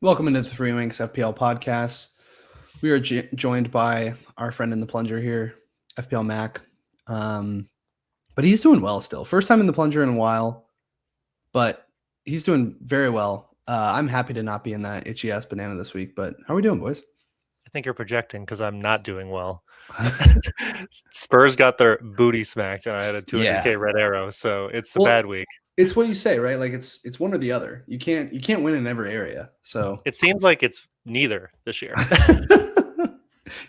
Welcome into the Wanks FPL podcast. We are joined by our friend in the plunger here, FPL Mac. But he's doing well still. First time in the plunger in a while, but he's doing very well. I'm happy to not be in that itchy ass banana this week, but how are we doing, boys? I think you're projecting because I'm not doing well. Spurs got their booty smacked, and I had a 200K red arrow, so it's a bad week. It's what you say, right? Like it's one or the other. You can't win in every area. So it seems like it's neither this year.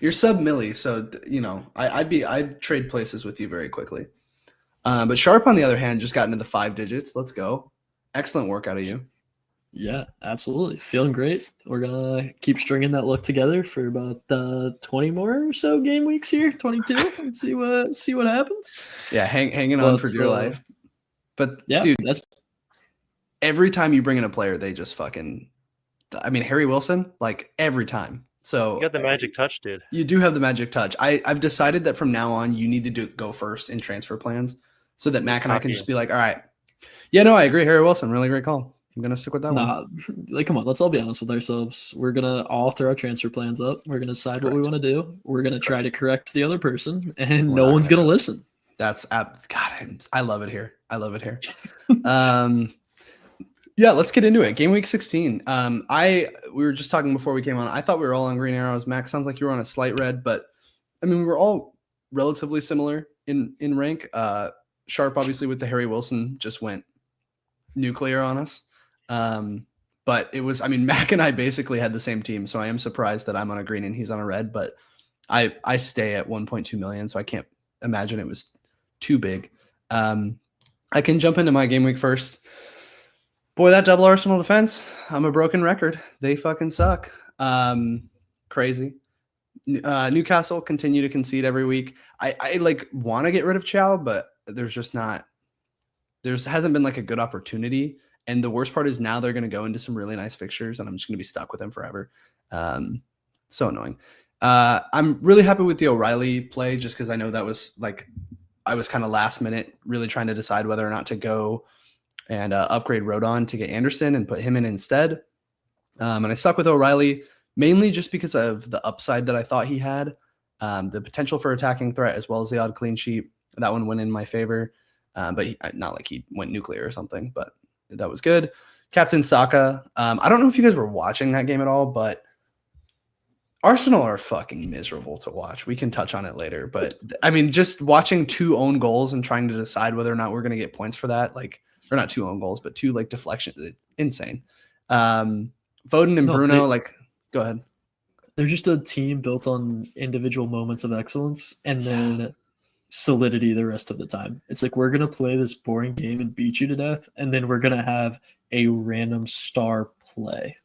You're sub milli, so I'd trade places with you very quickly. But Sharpe, on the other hand, just got into the 5 digits. Let's go. Excellent work out of you. Yeah, absolutely. Feeling great. We're going to keep stringing that luck together for about 20 more or so game weeks here, 22, and see what happens. Yeah, hanging on for dear life. But, yeah, dude, that's every time you bring in a player, they just fucking – I mean, Harry Willllllsonnn, like every time. So you got the magic touch, dude. You do have the magic touch. I've decided that from now on, you need to go first in transfer plans so that Mac and I can just be like, all right. Yeah, no, I agree. Harry Willllllsonn, really great call. I'm going to stick with that one. Like, come on, let's all be honest with ourselves. We're going to all throw our transfer plans up. We're going to decide what we want to do. We're going to try to correct the other person, and no one's going to listen. That's God. I love it here. I love it here. Yeah, let's get into it. Game week 16. We were just talking before we came on. I thought we were all on green arrows. Max, sounds like you were on a slight red, but I mean, we were all relatively similar in rank. Sharpe, obviously, with the Harry Willllllsonn, just went nuclear on us. But it was, I mean, Mac and I basically had the same team, so I am surprised that I'm on a green and he's on a red, but I stay at 1.2 million, so I can't imagine it was too big. I can jump into my game week first. Boy, that double Arsenal defense, I'm a broken record. They fucking suck. Crazy. Newcastle continue to concede every week. I like want to get rid of Chow, but there's just not. There hasn't been like a good opportunity. And the worst part is now they're going to go into some really nice fixtures, and I'm just going to be stuck with them forever. So annoying. I'm really happy with the O'Reilly play just because I know that was like I was kind of last minute really trying to decide whether or not to go and upgrade Rodon to get Anderson and put him in instead. And I stuck with O'Reilly mainly just because of the upside that I thought he had, the potential for attacking threat as well as the odd clean sheet. That one went in my favor, but not like he went nuclear or something, but that was good. Captain Saka. I don't know if you guys were watching that game at all, but Arsenal are fucking miserable to watch. We can touch on it later, but I mean, just watching 2 own goals and trying to decide whether or not we're going to get points for that, like, or not 2 own goals, but 2 like deflections. It's insane. Foden and Bruno, go ahead. They're just a team built on individual moments of excellence and then solidity the rest of the time. It's like we're going to play this boring game and beat you to death, and then we're going to have a random star play.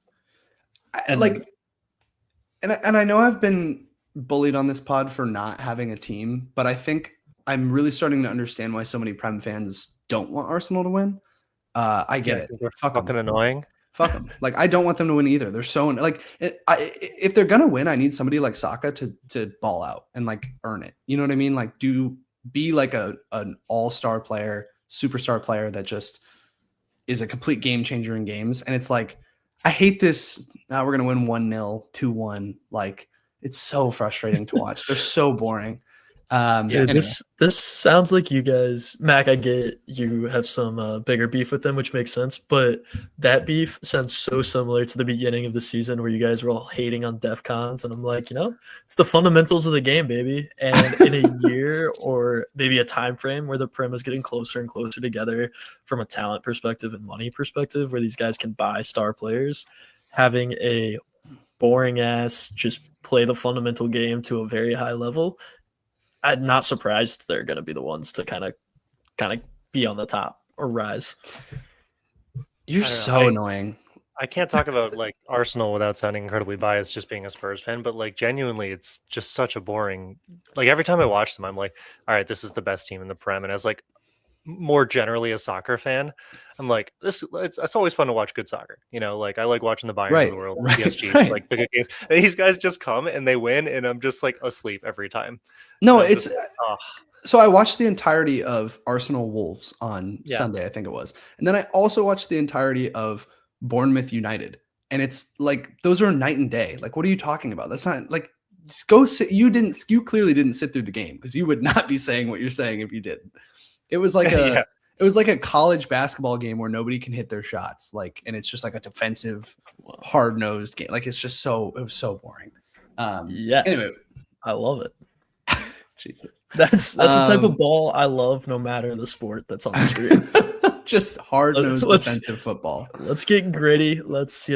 And I know I've been bullied on this pod for not having a team, but I think I'm really starting to understand why so many Prem fans don't want Arsenal to win. I get it. They're fucking annoying. Fuck them. Like, I don't want them to win either. They're so like, if they're gonna win, I need somebody like Saka to ball out and like earn it. You know what I mean? Like, be like an all-star player, superstar player that just is a complete game changer in games. And it's like, I hate this. Now we're gonna win 1-0, 2-1. Like, it's so frustrating to watch. They're so boring. Dude, this sounds like you guys, Mac, I get you have some bigger beef with them, which makes sense, but that beef sounds so similar to the beginning of the season where you guys were all hating on DEF CONs, and I'm like, it's the fundamentals of the game, baby. And in a year or maybe a time frame where the Prem is getting closer and closer together from a talent perspective and money perspective, where these guys can buy star players, having a boring ass just play the fundamental game to a very high level, I'm not surprised they're going to be the ones to kind of be on the top or rise. You're so annoying. I can't talk about like Arsenal without sounding incredibly biased, just being a Spurs fan, but like genuinely, it's just such a boring. Like every time I watch them, I'm like, all right, this is the best team in the Prem, and as like more generally a soccer fan, I'm like, it's always fun to watch good soccer. Like I like watching the Bayern of the world, PSG, like the good games. And these guys just come and they win, and I'm just like asleep every time. No, it's so I watched the entirety of Arsenal Wolves on Sunday, I think it was. And then I also watched the entirety of Bournemouth United. And it's like, those are night and day. Like, what are you talking about? That's not like, just go sit. You clearly didn't sit through the game, because you would not be saying what you're saying if you did. It was like Yeah. it was like a college basketball game where nobody can hit their shots. Like, and it's just like a defensive, hard nosed game. Like, it was so boring. Yeah. Anyway, I love it. Jesus. That's the type of ball I love, no matter the sport that's on the screen. Just hard-nosed defensive football. Let's get gritty. Let's,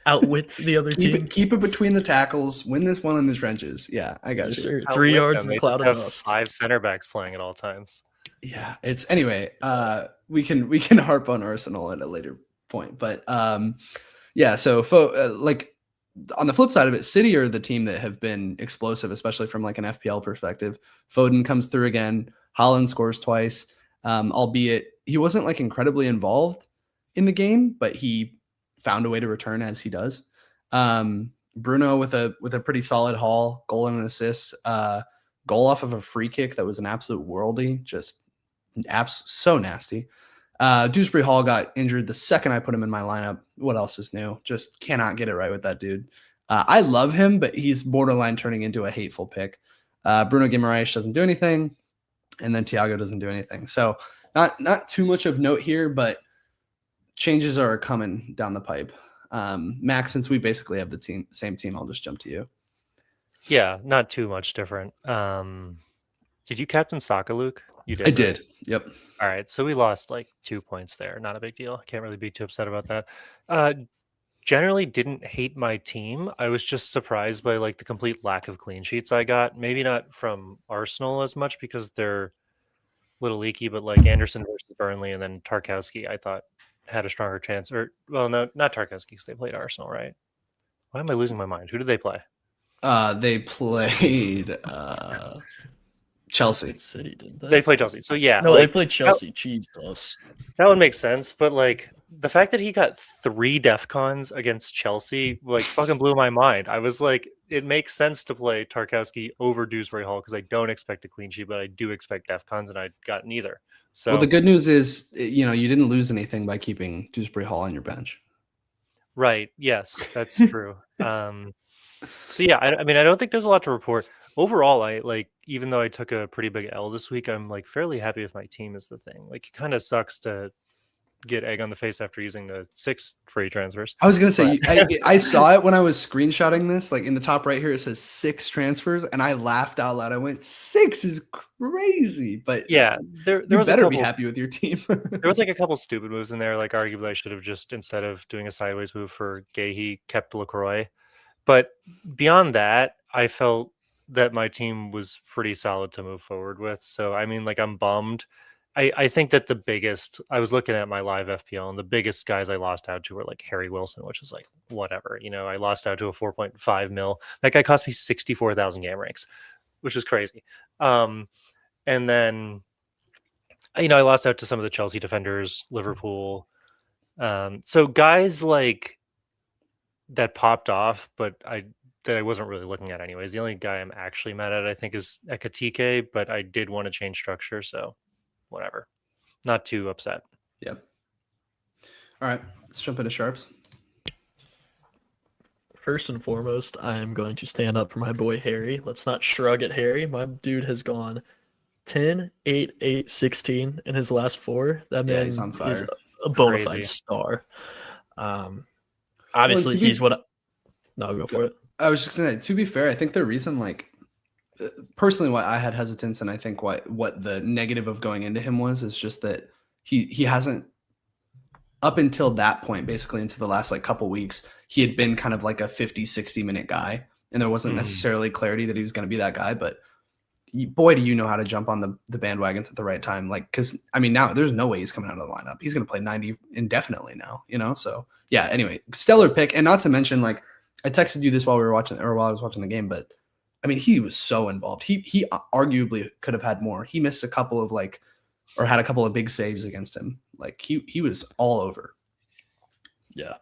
outwit the other team. Keep it between the tackles. Win this one in the trenches. Yeah, I got you. Sir. 3 yards in a cloud of dust. 5 center backs playing at all times. Yeah, it's anyway. We can harp on Arsenal at a later point, but yeah. So like on the flip side of it, City are the team that have been explosive, especially from like an FPL perspective. Foden comes through again. Haaland scores twice, albeit he wasn't like incredibly involved in the game, but he found a way to return, as he does. Bruno with a pretty solid haul, goal and an assist, goal off of a free kick that was an absolute worldie, just so nasty. Dewsbury Hall got injured the second I put him in my lineup. What else is new? Just cannot get it right with that dude. I love him, but he's borderline turning into a hateful pick. Bruno Guimaraes doesn't do anything, and then Thiago doesn't do anything. So not too much of note here, but changes are coming down the pipe. Max, since we basically have the same team, I'll just jump to you. Yeah, not too much different. Did you captain Saka, Luke? You did. I did. Yep. All right, so we lost like 2 points there. Not a big deal. I can't really be too upset about that. Generally didn't hate my team. I was just surprised by like the complete lack of clean sheets I got. Maybe not from Arsenal as much because they're a little leaky, but like Anderson versus Burnley and then Tarkowski, I thought had a stronger chance. Or well, no, not Tarkowski because they played Arsenal, right? Why am I losing my mind? Who did they play? They played Chelsea. City, didn't they? They played Chelsea. So yeah, no, they played Chelsea. Jesus, that would make sense. But like the fact that he got 3 DEFCONs against Chelsea, like fucking blew my mind. I was like, it makes sense to play Tarkowski over Dewsbury Hall because I don't expect a clean sheet, but I do expect DEFCONs, and I got neither. So well, the good news is, you didn't lose anything by keeping Dewsbury Hall on your bench. Right. Yes, that's true. So yeah, I mean, I don't think there's a lot to report. Overall, I like, even though I took a pretty big L this week, I'm like fairly happy with my team is the thing. Like, it kind of sucks to get egg on the face after using the 6 free transfers. I was going to say, I saw it when I was screenshotting this, like in the top right here, it says 6 transfers, and I laughed out loud. I went, 6 is crazy. But yeah, there you was better be happy with your team. There was like a couple stupid moves in there. Like, arguably I should have just, instead of doing a sideways move for Gahey, kept LaCroix. But beyond that, I felt that my team was pretty solid to move forward with. So, I mean, like, I'm bummed. I think that I was looking at my live FPL, and the biggest guys I lost out to were like Harry Wilson, which is like, whatever, I lost out to a 4.5 mil. That guy cost me 64,000 game ranks, which was crazy. And then, I lost out to some of the Chelsea defenders, Liverpool. So guys like that popped off, but that I wasn't really looking at anyways. The only guy I'm actually mad at, I think, is Ekatike, but I did want to change structure, so whatever. Not too upset. Yep. All right, let's jump into Sharps. First and foremost, I am going to stand up for my boy Harry. Let's not shrug at Harry. My dude has gone 10, 8, 8, 16 in his last 4. That man he's on fire. Is a bona fide star. Obviously, he's what... No, go for it. I was just going to say, to be fair, I think the reason, like, personally, why I had hesitance, and I think what the negative of going into him is just that he hasn't, up until that point, basically into the last like couple weeks, he had been kind of like a 50, 60 minute guy, and there wasn't necessarily clarity that he was going to be that guy, but boy, do you know how to jump on the bandwagons at the right time. Like, because I mean, now there's no way he's coming out of the lineup. He's going to play 90 indefinitely now, so yeah, anyway, stellar pick. And not to mention, like, I texted you this while I was watching the game, but I mean, he was so involved. He arguably could have had more. He missed a couple of had a couple of big saves against him. Like, he was all over. Yeah.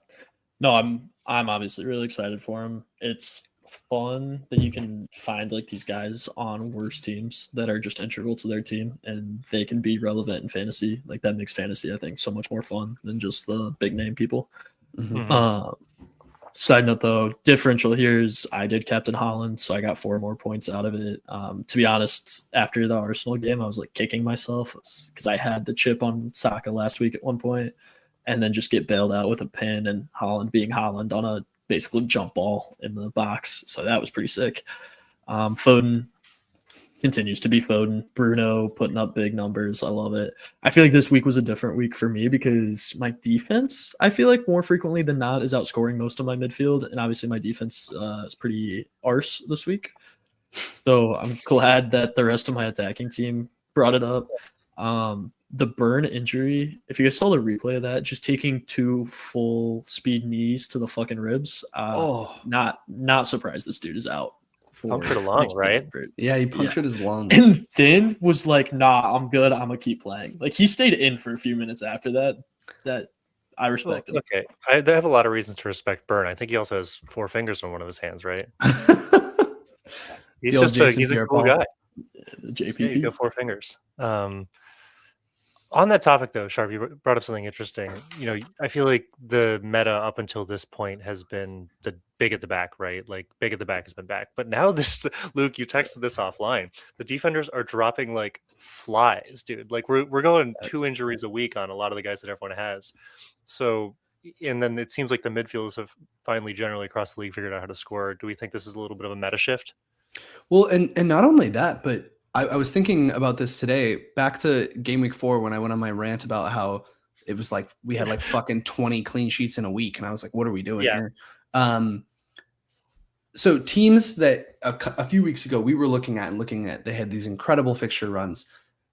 No, I'm obviously really excited for him. It's fun that you can find like these guys on worse teams that are just integral to their team, and they can be relevant in fantasy. Like, that makes fantasy, I think, so much more fun than just the big name people. Mm-hmm. Side note though, differential here is I did Captain Holland, so I got 4 more points out of it. To be honest, after the Arsenal game, I was like kicking myself because I had the chip on Saka last week at one point, and then just get bailed out with a pin and Holland being Holland on a basically jump ball in the box. So that was pretty sick. Foden continues to be Foden. Bruno putting up big numbers. I love it. I feel like this week was a different week for me because my defense, I feel like more frequently than not, is outscoring most of my midfield. And obviously my defense is pretty arse this week. So I'm glad that the rest of my attacking team brought it up. The Burn injury, if you guys saw the replay of that, just taking 2 full speed knees to the fucking ribs. Not surprised this dude is out. Punctured a lung, right? Yeah, he punctured his lung. And then was like, nah, I'm good. I'm going to keep playing. Like, he stayed in for a few minutes after that. That I respect him. Okay. I have a lot of reasons to respect Burn. I think he also has 4 fingers on one of his hands, right? He's a cool guy. JPP. Yeah, he's got 4 fingers. On that topic, though, Sharpe, you brought up something interesting. I feel like the meta up until this point has been the big at the back, right? Like big at the back has been back. But now Luke, you texted this offline. The defenders are dropping like flies, dude. Like we're going 2 injuries a week on a lot of the guys that everyone has. So, and then it seems like the midfielders have finally generally across the league figured out how to score. Do we think this is a little bit of a meta shift? Well, and not only that, but I was thinking about this today, back to game week 4 when I went on my rant about how it was like we had like fucking 20 clean sheets in a week. And I was like, what are we doing here? So teams that a few weeks ago we were looking at, they had these incredible fixture runs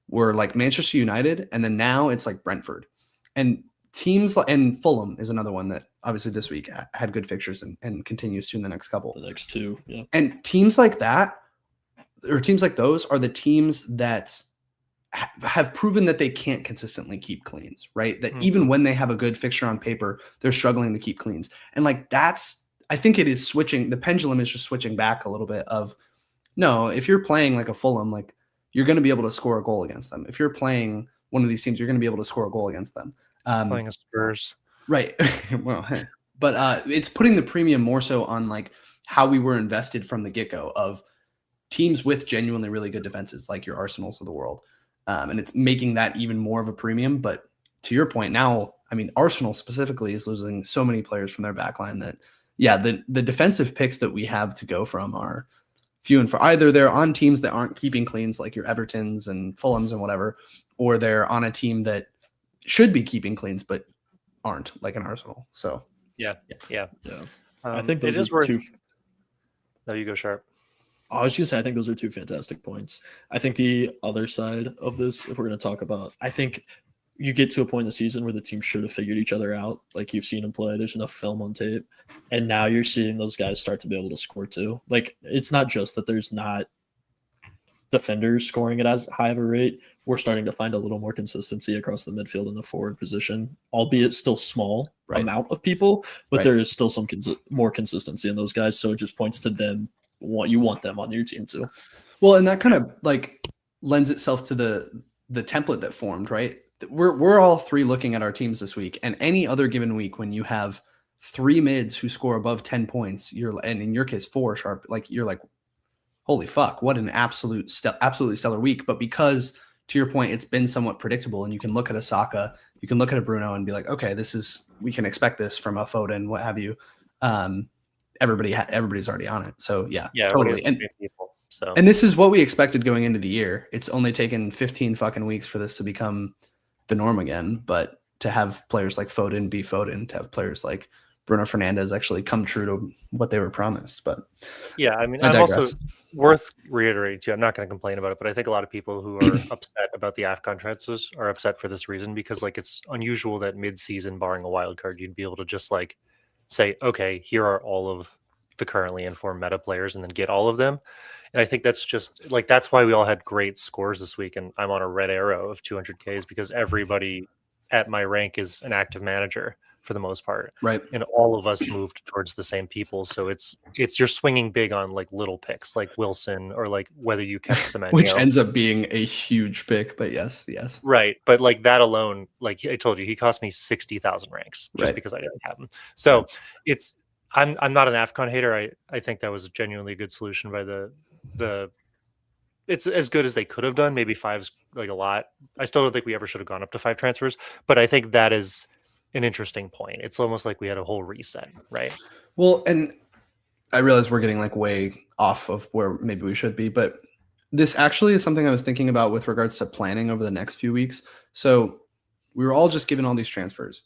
were like Manchester United. And then now it's like Brentford. And teams and Fulham is another one that obviously this week had good fixtures and continues to in the next couple. The next 2, yeah. And teams like that, or teams like those, are the teams that have proven that they can't consistently keep cleans, right? That even when they have a good fixture on paper, they're struggling to keep cleans. And like I think it is switching. The pendulum is just switching back a little bit of, no, if you're playing like a Fulham, like you're going to be able to score a goal against them. If you're playing one of these teams, you're going to be able to score a goal against them. Playing a Spurs. Right. Well, but it's putting the premium more so on like how we were invested from the get-go of teams with genuinely really good defenses, like your Arsenals of the world. And it's making that even more of a premium. But to your point now, I mean, Arsenal specifically is losing so many players from their backline that, yeah, the defensive picks that we have to go from are few and far. Either they're on teams that aren't keeping cleans, like your Evertons and Fulhams and whatever, or they're on a team that should be keeping cleans but aren't, like an Arsenal. So yeah. I think those are two. No, you go, Sharpe. I was just gonna say, I think those are 2 fantastic points. I think the other side of this, if we're going to talk about, I think you get to a point in the season where the team should have figured each other out. Like you've seen them play, there's enough film on tape, and now you're seeing those guys start to be able to score too. Like it's not just that there's not defenders scoring at as high of a rate. We're starting to find a little more consistency across the midfield and the forward position, albeit still small amount of people, but there is still some more consistency in those guys. So it just points to them. You want them on your team too. Well, and that kind of like lends itself to the template that formed, right? We're all 3 looking at our teams this week, and any other given week when you have 3 mids who score above 10 points, and in your case 4 Sharpe, like you're like, holy fuck, what an absolutely stellar week. But because to your point, it's been somewhat predictable, and you can look at a Saka, you can look at a Bruno and be like, okay, we can expect this from a Foden, what have you. Everybody's already on it. So yeah, totally. And this is what we expected going into the year. It's only taken 15 fucking weeks for this to become the norm again. But to have players like Foden be Foden, to have players like Bruno Fernandes actually come true to what they were promised. But yeah, I mean, I'm also worth reiterating too. I'm not going to complain about it, but I think a lot of people who are upset about the AFCON transfers are upset for this reason, because like it's unusual that mid-season, barring a wild card, you'd be able to just like say, okay, here are all of the currently informed meta players, and then get all of them. And I think that's just like, that's why we all had great scores this week. And I'm on a red arrow of 200Ks because everybody at my rank is an active manager for the most part. Right. And all of us moved towards the same people. So it's you're swinging big on like little picks like Willllllsonnn, or like whether you kept Semenyo. Which ends up being a huge pick, but yes. Right. But like that alone, like I told you, he cost me 60,000 ranks just because I didn't have him. So I'm not an AFCON hater. I think that was genuinely a good solution by the. It's as good as they could have done. Maybe five's like a lot. I still don't think we ever should have gone up to 5 transfers, but I think that is an interesting point. It's almost like we had a whole reset, right? Well, and I realize we're getting like way off of where maybe we should be, but this actually is something I was thinking about with regards to planning over the next few weeks. So we were all just given all these transfers.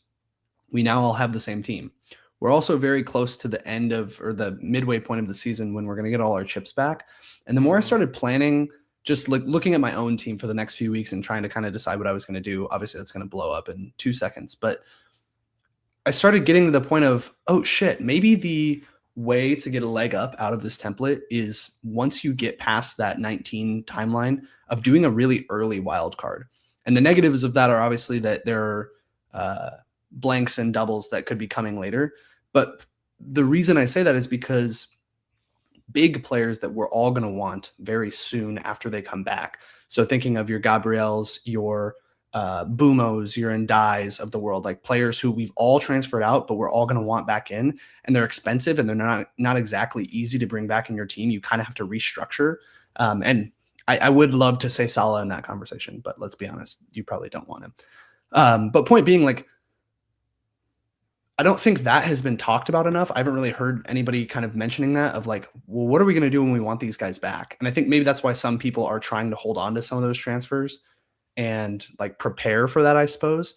We now all have the same team. We're also very close to the end of, or the midway point of the season when we're going to get all our chips back. And the more I started planning, just looking at my own team for the next few weeks and trying to kind of decide what I was going to do, obviously that's going to blow up in 2 seconds. But I started getting to the point of, oh shit, maybe the way to get a leg up out of this template is once you get past that 19 timeline of doing a really early wild card. And the negatives of that are obviously that there are blanks and doubles that could be coming later. But the reason I say that is because big players that we're all going to want very soon after they come back. So thinking of your Gabriels, your Boomos, your Ndais of the world, like players who we've all transferred out, but we're all going to want back in, and they're expensive and they're not exactly easy to bring back in your team. You kind of have to restructure. And I would love to say Salah in that conversation, but let's be honest, you probably don't want him. But point being, like, I don't think that has been talked about enough. I haven't really heard anybody kind of mentioning that of like, well, what are we going to do when we want these guys back? And I think maybe that's why some people are trying to hold on to some of those transfers and like prepare for that, I suppose.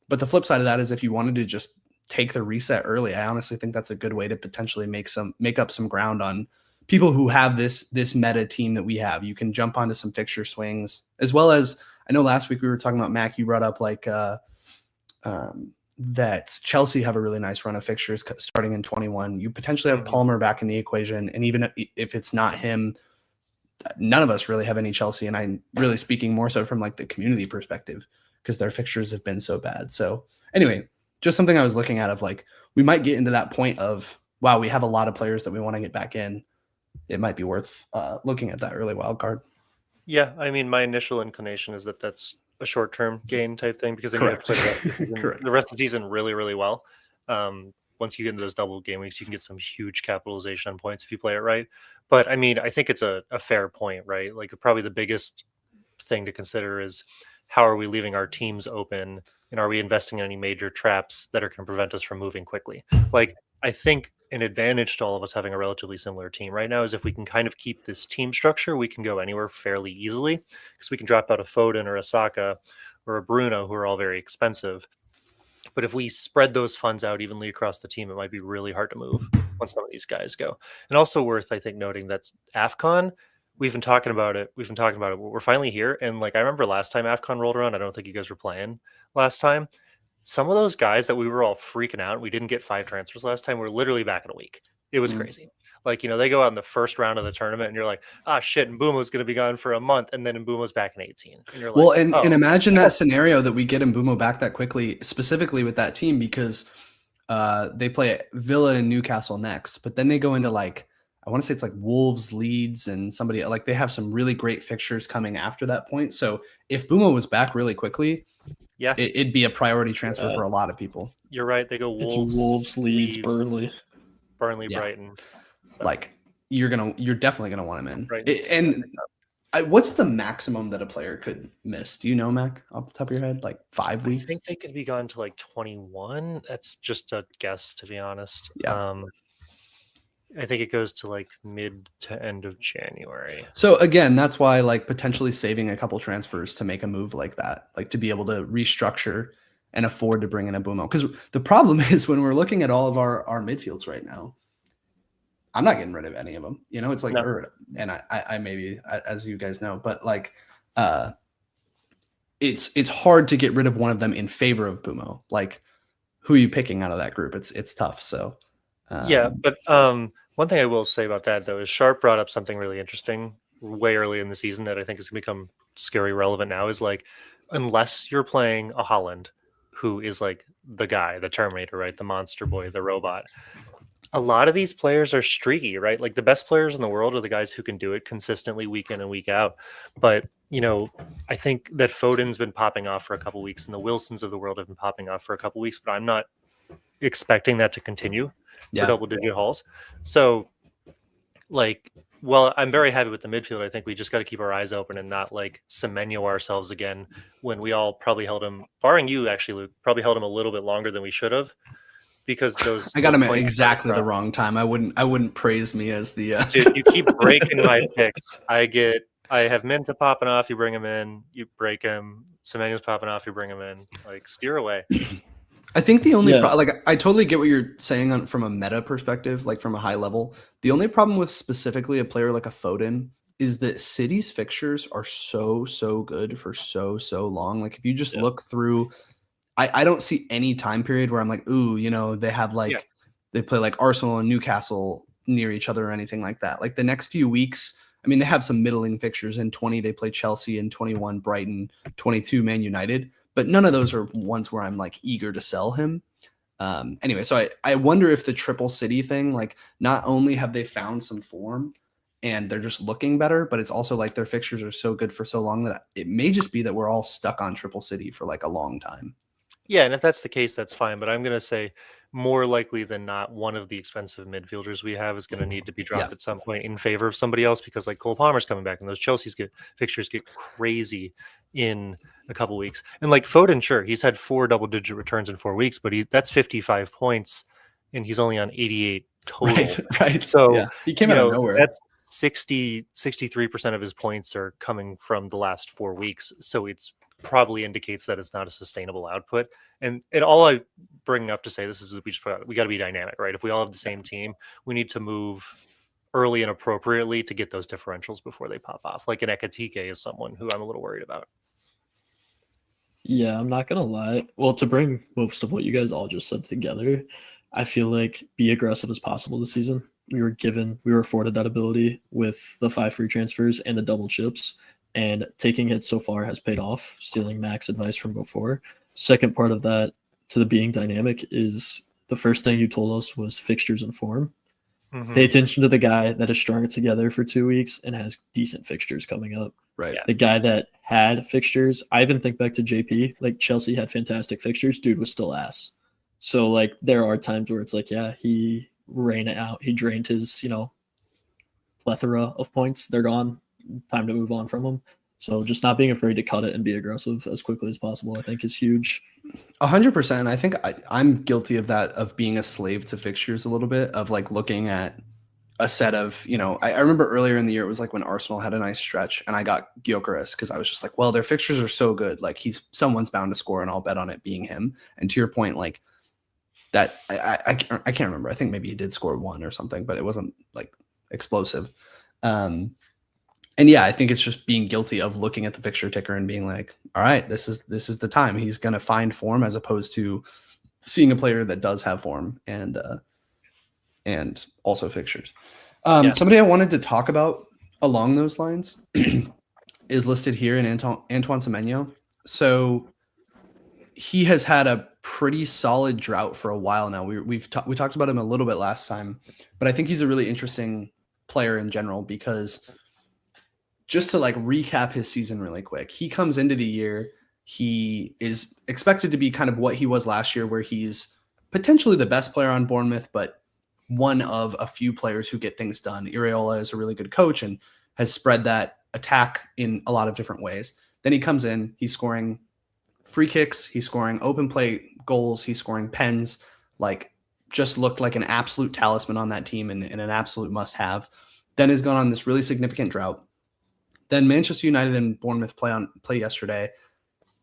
But the flip side of that is if you wanted to just take the reset early, I honestly think that's a good way to potentially make up some ground on people who have this meta team that we have. You can jump onto some fixture swings, as well as, I know last week we were talking about, Mac, you brought up like that Chelsea have a really nice run of fixtures starting in 21. You potentially have Palmer back in the equation. And even if it's not him, none of us really have any Chelsea. And I'm really speaking more so from like the community perspective because their fixtures have been so bad. So anyway, just something I was looking at of like, we might get into that point of, wow, we have a lot of players that we want to get back in. It might be worth looking at that early wild card. Yeah. I mean, my initial inclination is that that's a short-term gain type thing because then you have to play the rest of the season really, really well. Once you get into those double game weeks, you can get some huge capitalization on points if you play it right. But I mean, I think it's a fair point, right? Like probably the biggest thing to consider is how are we leaving our teams open, and are we investing in any major traps that are going to prevent us from moving quickly? Like, I think an advantage to all of us having a relatively similar team right now is if we can kind of keep this team structure, we can go anywhere fairly easily because we can drop out a Foden or a Saka or a Bruno, who are all very expensive. But if we spread those funds out evenly across the team, it might be really hard to move once some of these guys go. And also worth, I think, noting that AFCON, we've been talking about it. We're finally here. And like, I remember last time AFCON rolled around, I don't think you guys were playing last time. Some of those guys that we were all freaking out, we didn't get 5 transfers last time, we're literally back in a week. It was crazy. Like, you know, they go out in the first round of the tournament and you're like, ah, shit, Mbumo's going to be gone for a month. And then Mbumo's back in 18. And you're like, well, and imagine that scenario that we get Mbumo back that quickly, specifically with that team, because they play Villa and Newcastle next, but then they go into like, I want to say it's like Wolves, Leeds, and somebody like they have some really great fixtures coming after that point. So if Mbumo was back really quickly, yeah, it'd be a priority transfer for a lot of people. You're right. They go Wolves, Leeds, Burnley, yeah. Brighton. So. Like you're definitely gonna want him in. What's the maximum that a player could miss? Do you know, Mac, off the top of your head? Like 5 weeks? I think they could be gone to like 21. That's just a guess, to be honest. Yeah. I think it goes to like mid to end of January. So again, that's why like potentially saving a couple transfers to make a move like that, like to be able to restructure and afford to bring in a Mbumo. Because the problem is when we're looking at all of our midfields right now, I'm not getting rid of any of them. You know, it's like, and I maybe, as you guys know, but like, it's hard to get rid of one of them in favor of Mbumo. Like, who are you picking out of that group? It's tough. So, yeah, but one thing I will say about that though is Sharpe brought up something really interesting way early in the season that I think is going to become scary relevant now. Is like, unless you're playing a Haaland, who is like the guy, the Terminator, right, the monster boy, the robot. A lot of these players are streaky, right? Like the best players in the world are the guys who can do it consistently week in and week out. But, you know, I think that Foden's been popping off for a couple of weeks and the Wilsons of the world have been popping off for a couple of weeks, but I'm not expecting that to continue. Yeah. double-digit hauls. So, like, well, I'm very happy with the midfield. I think we just got to keep our eyes open and not like Semenyo ourselves again when we all probably held him, barring you actually, Luke, probably held him a little bit longer than we should have because those I got him at points exactly the wrong time. I wouldn't praise me as the Dude, you keep breaking my picks. I have Minta popping off, you bring him in, you break him. Semenyo's popping off, you bring him in. Like, steer away. I think the only like I totally get what you're saying from a meta perspective, like from a high level. The only problem with specifically a player like a Foden is that City's fixtures are so good for so long. Like if you just look through, I don't see any time period where I'm like, ooh, they have like they play like Arsenal and Newcastle near each other or anything like that. Like the next few weeks, I mean, they have some middling fixtures. In 20, they play Chelsea, in 21, Brighton, 22, Man United. But none of those are ones where I'm like eager to sell him. Anyway, so I wonder if the triple City thing, like not only have they found some form and they're just looking better, but it's also like their fixtures are so good for so long that it may just be that we're all stuck on triple City for like a long time. Yeah, and if that's the case, that's fine. But I'm going to say more likely than not, one of the expensive midfielders we have is going to need to be dropped at some point in favor of somebody else because like Cole Palmer's coming back and those fixtures get crazy in a couple weeks. And like Foden, sure, he's had 4 double-digit returns in 4 weeks, but that's 55 points and he's only on 88 total. Right. So he came out of nowhere. That's 63% of his points are coming from the last 4 weeks. So it's probably indicates that it's not a sustainable output. And all I bring up to say this is we got to be dynamic, right? If we all have the same team, we need to move early and appropriately to get those differentials before they pop off. Like an Ekatike is someone who I'm a little worried about. Yeah, I'm not gonna lie. Well, to bring most of what you guys all just said together, I feel like be aggressive as possible this season. We were afforded that ability with the 5 free transfers and the double chips. And taking hits so far has paid off, stealing Mac's advice from before. Second part of that, to the being dynamic, is the first thing you told us was fixtures and form. Mm-hmm. Pay attention to the guy that has strung it together for 2 weeks and has decent fixtures coming up. Right. The guy that had fixtures, I even think back to JP, like Chelsea had fantastic fixtures, dude was still ass. So like there are times where it's like, yeah, he ran it out. He drained his, plethora of points. They're gone. Time to move on from them. So just not being afraid to cut it and be aggressive as quickly as possible, I think is huge. 100%. I think I'm guilty of that, of being a slave to fixtures a little bit, of like looking at a set of, I remember earlier in the year, it was like when Arsenal had a nice stretch and I got Gyökeres because I was just like, well, their fixtures are so good. Like someone's bound to score and I'll bet on it being him. And to your point, like that, I can't remember. I think maybe he did score 1 or something, but it wasn't like explosive. And yeah, I think it's just being guilty of looking at the fixture ticker and being like, all right, this is the time he's going to find form, as opposed to seeing a player that does have form and also fixtures. Somebody I wanted to talk about along those lines is listed here in Antoine Semenyo. So he has had a pretty solid drought for a while now. We talked about him a little bit last time, but I think he's a really interesting player in general because just to like recap his season really quick, he comes into the year, he is expected to be kind of what he was last year, where he's potentially the best player on Bournemouth, but one of a few players who get things done. Iraola is a really good coach and has spread that attack in a lot of different ways. Then he comes in, he's scoring free kicks, he's scoring open play goals, he's scoring pens, like just looked like an absolute talisman on that team and an absolute must-have. Then has gone on this really significant drought. Then Manchester United and Bournemouth play yesterday.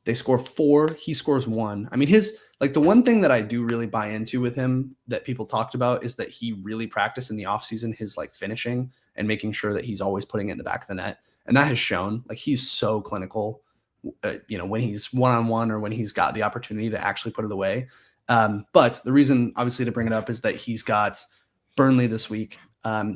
They score 4. He scores 1. I mean, the one thing that I do really buy into with him that people talked about is that he really practiced in the offseason his like finishing and making sure that he's always putting it in the back of the net. And that has shown. Like he's so clinical, when he's one-on-one or when he's got the opportunity to actually put it away. But the reason obviously to bring it up is that he's got Burnley this week.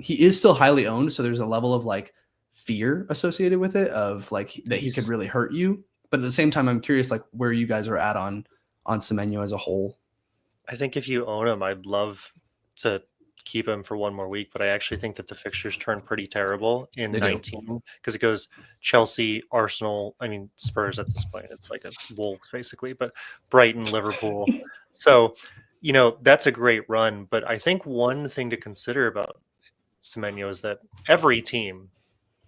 He is still highly owned. So there's a level of like fear associated with it, of like that he could really hurt you. But at the same time, I'm curious like where you guys are at on Semenyo as a whole. I think if you own him, I'd love to keep him for one more week, but I actually think that the fixtures turn pretty terrible in 19 because it goes Chelsea, Arsenal, Spurs at this point. It's like a Wolves basically, but Brighton, Liverpool. So that's a great run. But I think one thing to consider about Semenyo is that every team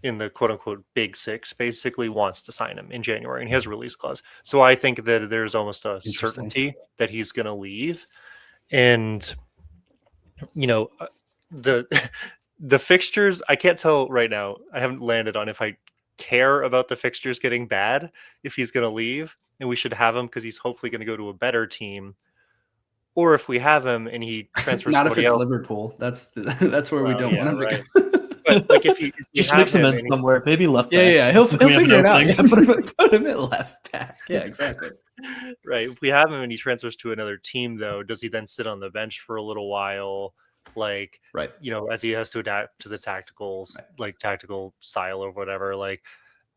in the quote unquote big six basically wants to sign him in January, and he has a release clause. So I think that there's almost a certainty that he's going to leave. And, the the fixtures, I can't tell right now. I haven't landed on if I care about the fixtures getting bad, if he's going to leave and we should have him because he's hopefully going to go to a better team, or if we have him and he transfers. Not if it's Liverpool. That's where we don't want him to go. But like if he just mix him in somewhere, maybe left back. Yeah, he'll figure it out. Yeah, put him in left back. Yeah, exactly. Right. If we have him and he transfers to another team, though, does he then sit on the bench for a little while? Like, right. As he has to adapt to the tactical style or whatever. Like,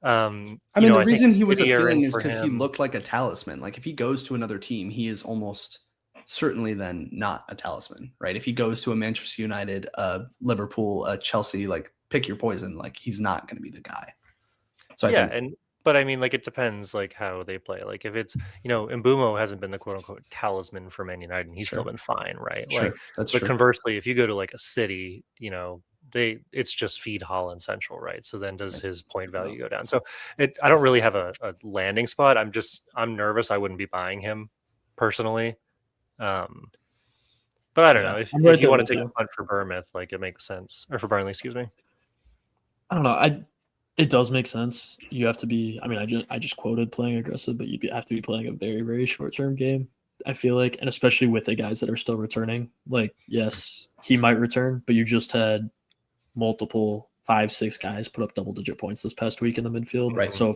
the reason he was appealing is because he looked like a talisman. Like, if he goes to another team, he is almost certainly then not a talisman, right? If he goes to a Manchester United, Liverpool, Chelsea, like pick your poison, like he's not going to be the guy. So but I mean, like it depends, like how they play. Like if it's Mbumo hasn't been the quote unquote talisman for Man United, and he's still been fine, right? Sure. Like, that's but true. Conversely, if you go to like a City, it's just feed Haaland central, right? So then does his point value go down? So I don't really have a landing spot. I'm nervous. I wouldn't be buying him personally. But I don't know if you want to take a punt for Bournemouth, like it makes sense, or for Burnley, excuse me. I don't know. It does make sense. You have to be. I mean, I just quoted playing aggressive, but you have to be playing a very, very short-term game. I feel like, and especially with the guys that are still returning. Like, yes, he might return, but you just had multiple 5-6 guys put up double-digit points this past week in the midfield. Right. So,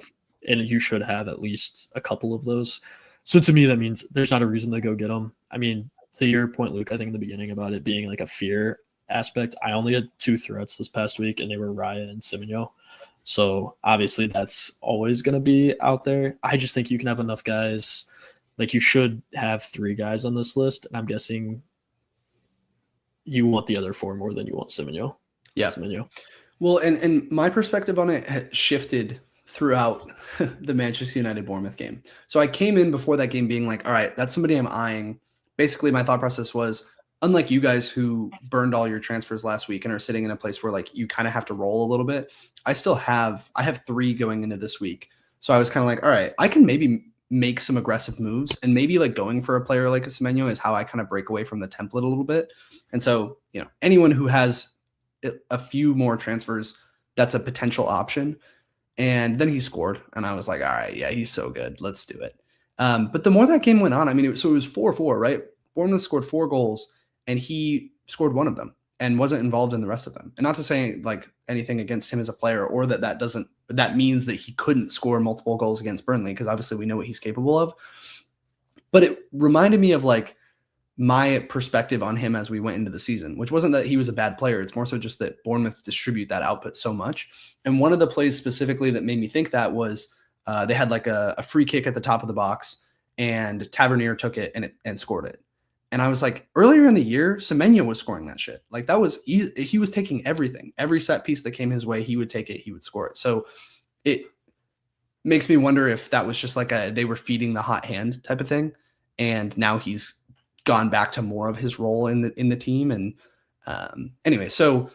and you should have at least a couple of those. So to me, that means there's not a reason to go get them. I mean, to your point, Luke, I think in the beginning about it being like a fear aspect, I only had 2 threats this past week, and they were Raya and Semenyo. So obviously that's always going to be out there. I just think you can have enough guys. Like you should have 3 guys on this list, and I'm guessing you want the other 4 more than you want Semenyo. Yeah. Semenyo. Well, and my perspective on it had shifted throughout the Manchester United Bournemouth game. So I came in before that game being like, all right, that's somebody I'm eyeing. Basically, my thought process was, unlike you guys who burned all your transfers last week and are sitting in a place where like you kind of have to roll a little bit, I have 3 going into this week. So I was kind of like, all right, I can maybe make some aggressive moves, and maybe like going for a player like a Semenyo is how I kind of break away from the template a little bit. And so, anyone who has a few more transfers, that's a potential option. And then he scored, and I was like, all right, yeah, he's so good. Let's do it. But the more that game went on, I mean, it was 4-4, right? Bournemouth scored 4 goals, and he scored 1 of them and wasn't involved in the rest of them. And not to say like anything against him as a player, or that means that he couldn't score multiple goals against Burnley, because obviously we know what he's capable of. But it reminded me of like my perspective on him as we went into the season, which wasn't that he was a bad player. It's more so just that Bournemouth distribute that output so much. And one of the plays specifically that made me think that was they had like a free kick at the top of the box, and Tavernier took it and scored it. And I was like, earlier in the year, Semenyo was scoring that shit. Like that was easy. He was taking everything. Every set piece that came his way, he would take it. He would score it. So it makes me wonder if that was just like they were feeding the hot hand type of thing. And now he's gone back to more of his role in the team. And anyway, so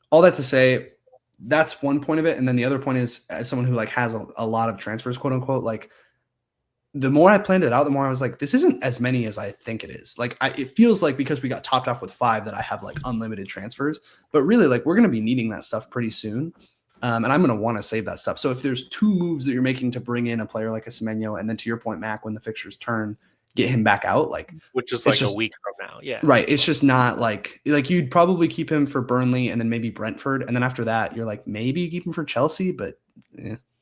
all that to say, that's one point of it. And then the other point is, as someone who like has a lot of transfers, quote unquote, like the more I planned it out, the more I was like, this isn't as many as I think it is. Like it feels like because we got topped off with 5 that I have like unlimited transfers, but really like we're going to be needing that stuff pretty soon. And I'm going to want to save that stuff. So if there's 2 moves that you're making to bring in a player like a Semenyo, and then to your point, Mac, when the fixtures turn, get him back out, like which is like a week from now. Yeah. Right. It's just not like you'd probably keep him for Burnley and then maybe Brentford. And then after that, you're like, maybe keep him for Chelsea, but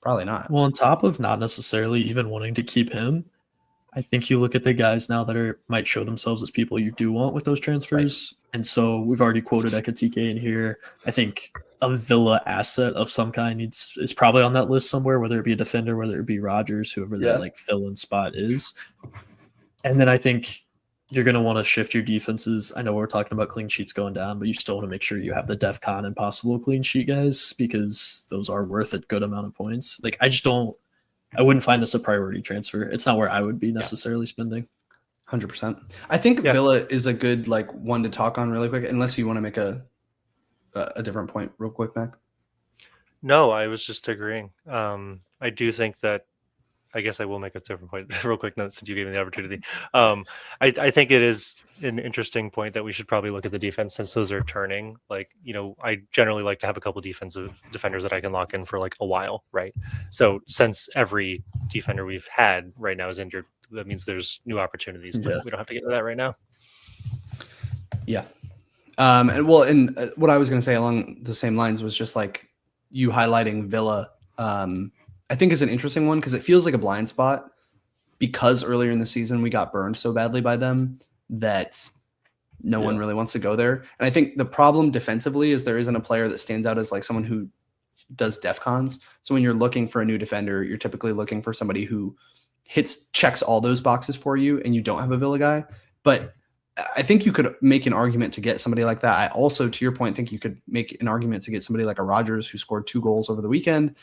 probably not. Well, on top of not necessarily even wanting to keep him, I think you look at the guys now that might show themselves as people you do want with those transfers. Right. And so we've already quoted Ekatike in here. I think a Villa asset of some kind is probably on that list somewhere, whether it be a defender, whether it be Rodgers, whoever that like fill-in spot is. And then I think you're going to want to shift your defenses. I know we're talking about clean sheets going down, but you still want to make sure you have the DEF CON and possible clean sheet guys, because those are worth a good amount of points. Like I wouldn't find this a priority transfer. It's not where I would be necessarily spending. 100%. I think Yeah. Villa is a good like one to talk on really quick, unless you want to make a different point real quick, Mac. No, I was just agreeing. I do think that. I guess I will make a different point real quick now since you gave me the opportunity. I think it is an interesting point that we should probably look at the defense since those are turning. Like, I generally like to have a couple defensive defenders that I can lock in for like a while, right? So since every defender we've had right now is injured, that means there's new opportunities, but we don't have to get into that right now. Yeah. And what I was going to say along the same lines was just like you highlighting Villa. I think is an interesting one because it feels like a blind spot because earlier in the season we got burned so badly by them that no one really wants to go there. And I think the problem defensively is there isn't a player that stands out as like someone who does DEFCONs. So when you're looking for a new defender, you're typically looking for somebody who checks all those boxes for you, and you don't have a Villa guy. But I think you could make an argument to get somebody like that. I also, to your point, think you could make an argument to get somebody like a Rodgers who scored 2 goals over the weekend.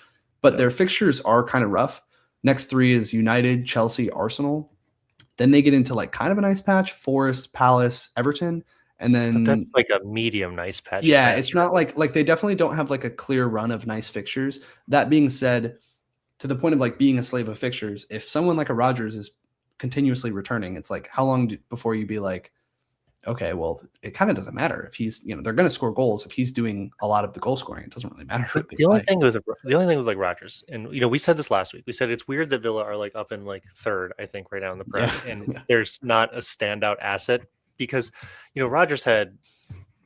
But their fixtures are kind of rough. Next 3 is United, Chelsea, Arsenal. Then they get into like kind of a nice patch: Forest, Palace, Everton, and then but that's like a medium nice patch. Yeah, it's not like they definitely don't have like a clear run of nice fixtures. That being said, to the point of like being a slave of fixtures, if someone like a Rodgers is continuously returning, it's like how long before you be like, okay, well, it kind of doesn't matter if he's, they're going to score goals if he's doing a lot of the goal scoring. It doesn't really matter. The only thing with like Rodgers, and we said this last week. We said it's weird that Villa are like up in like 3rd, I think, right now in the Prem, and there's not a standout asset because Rodgers had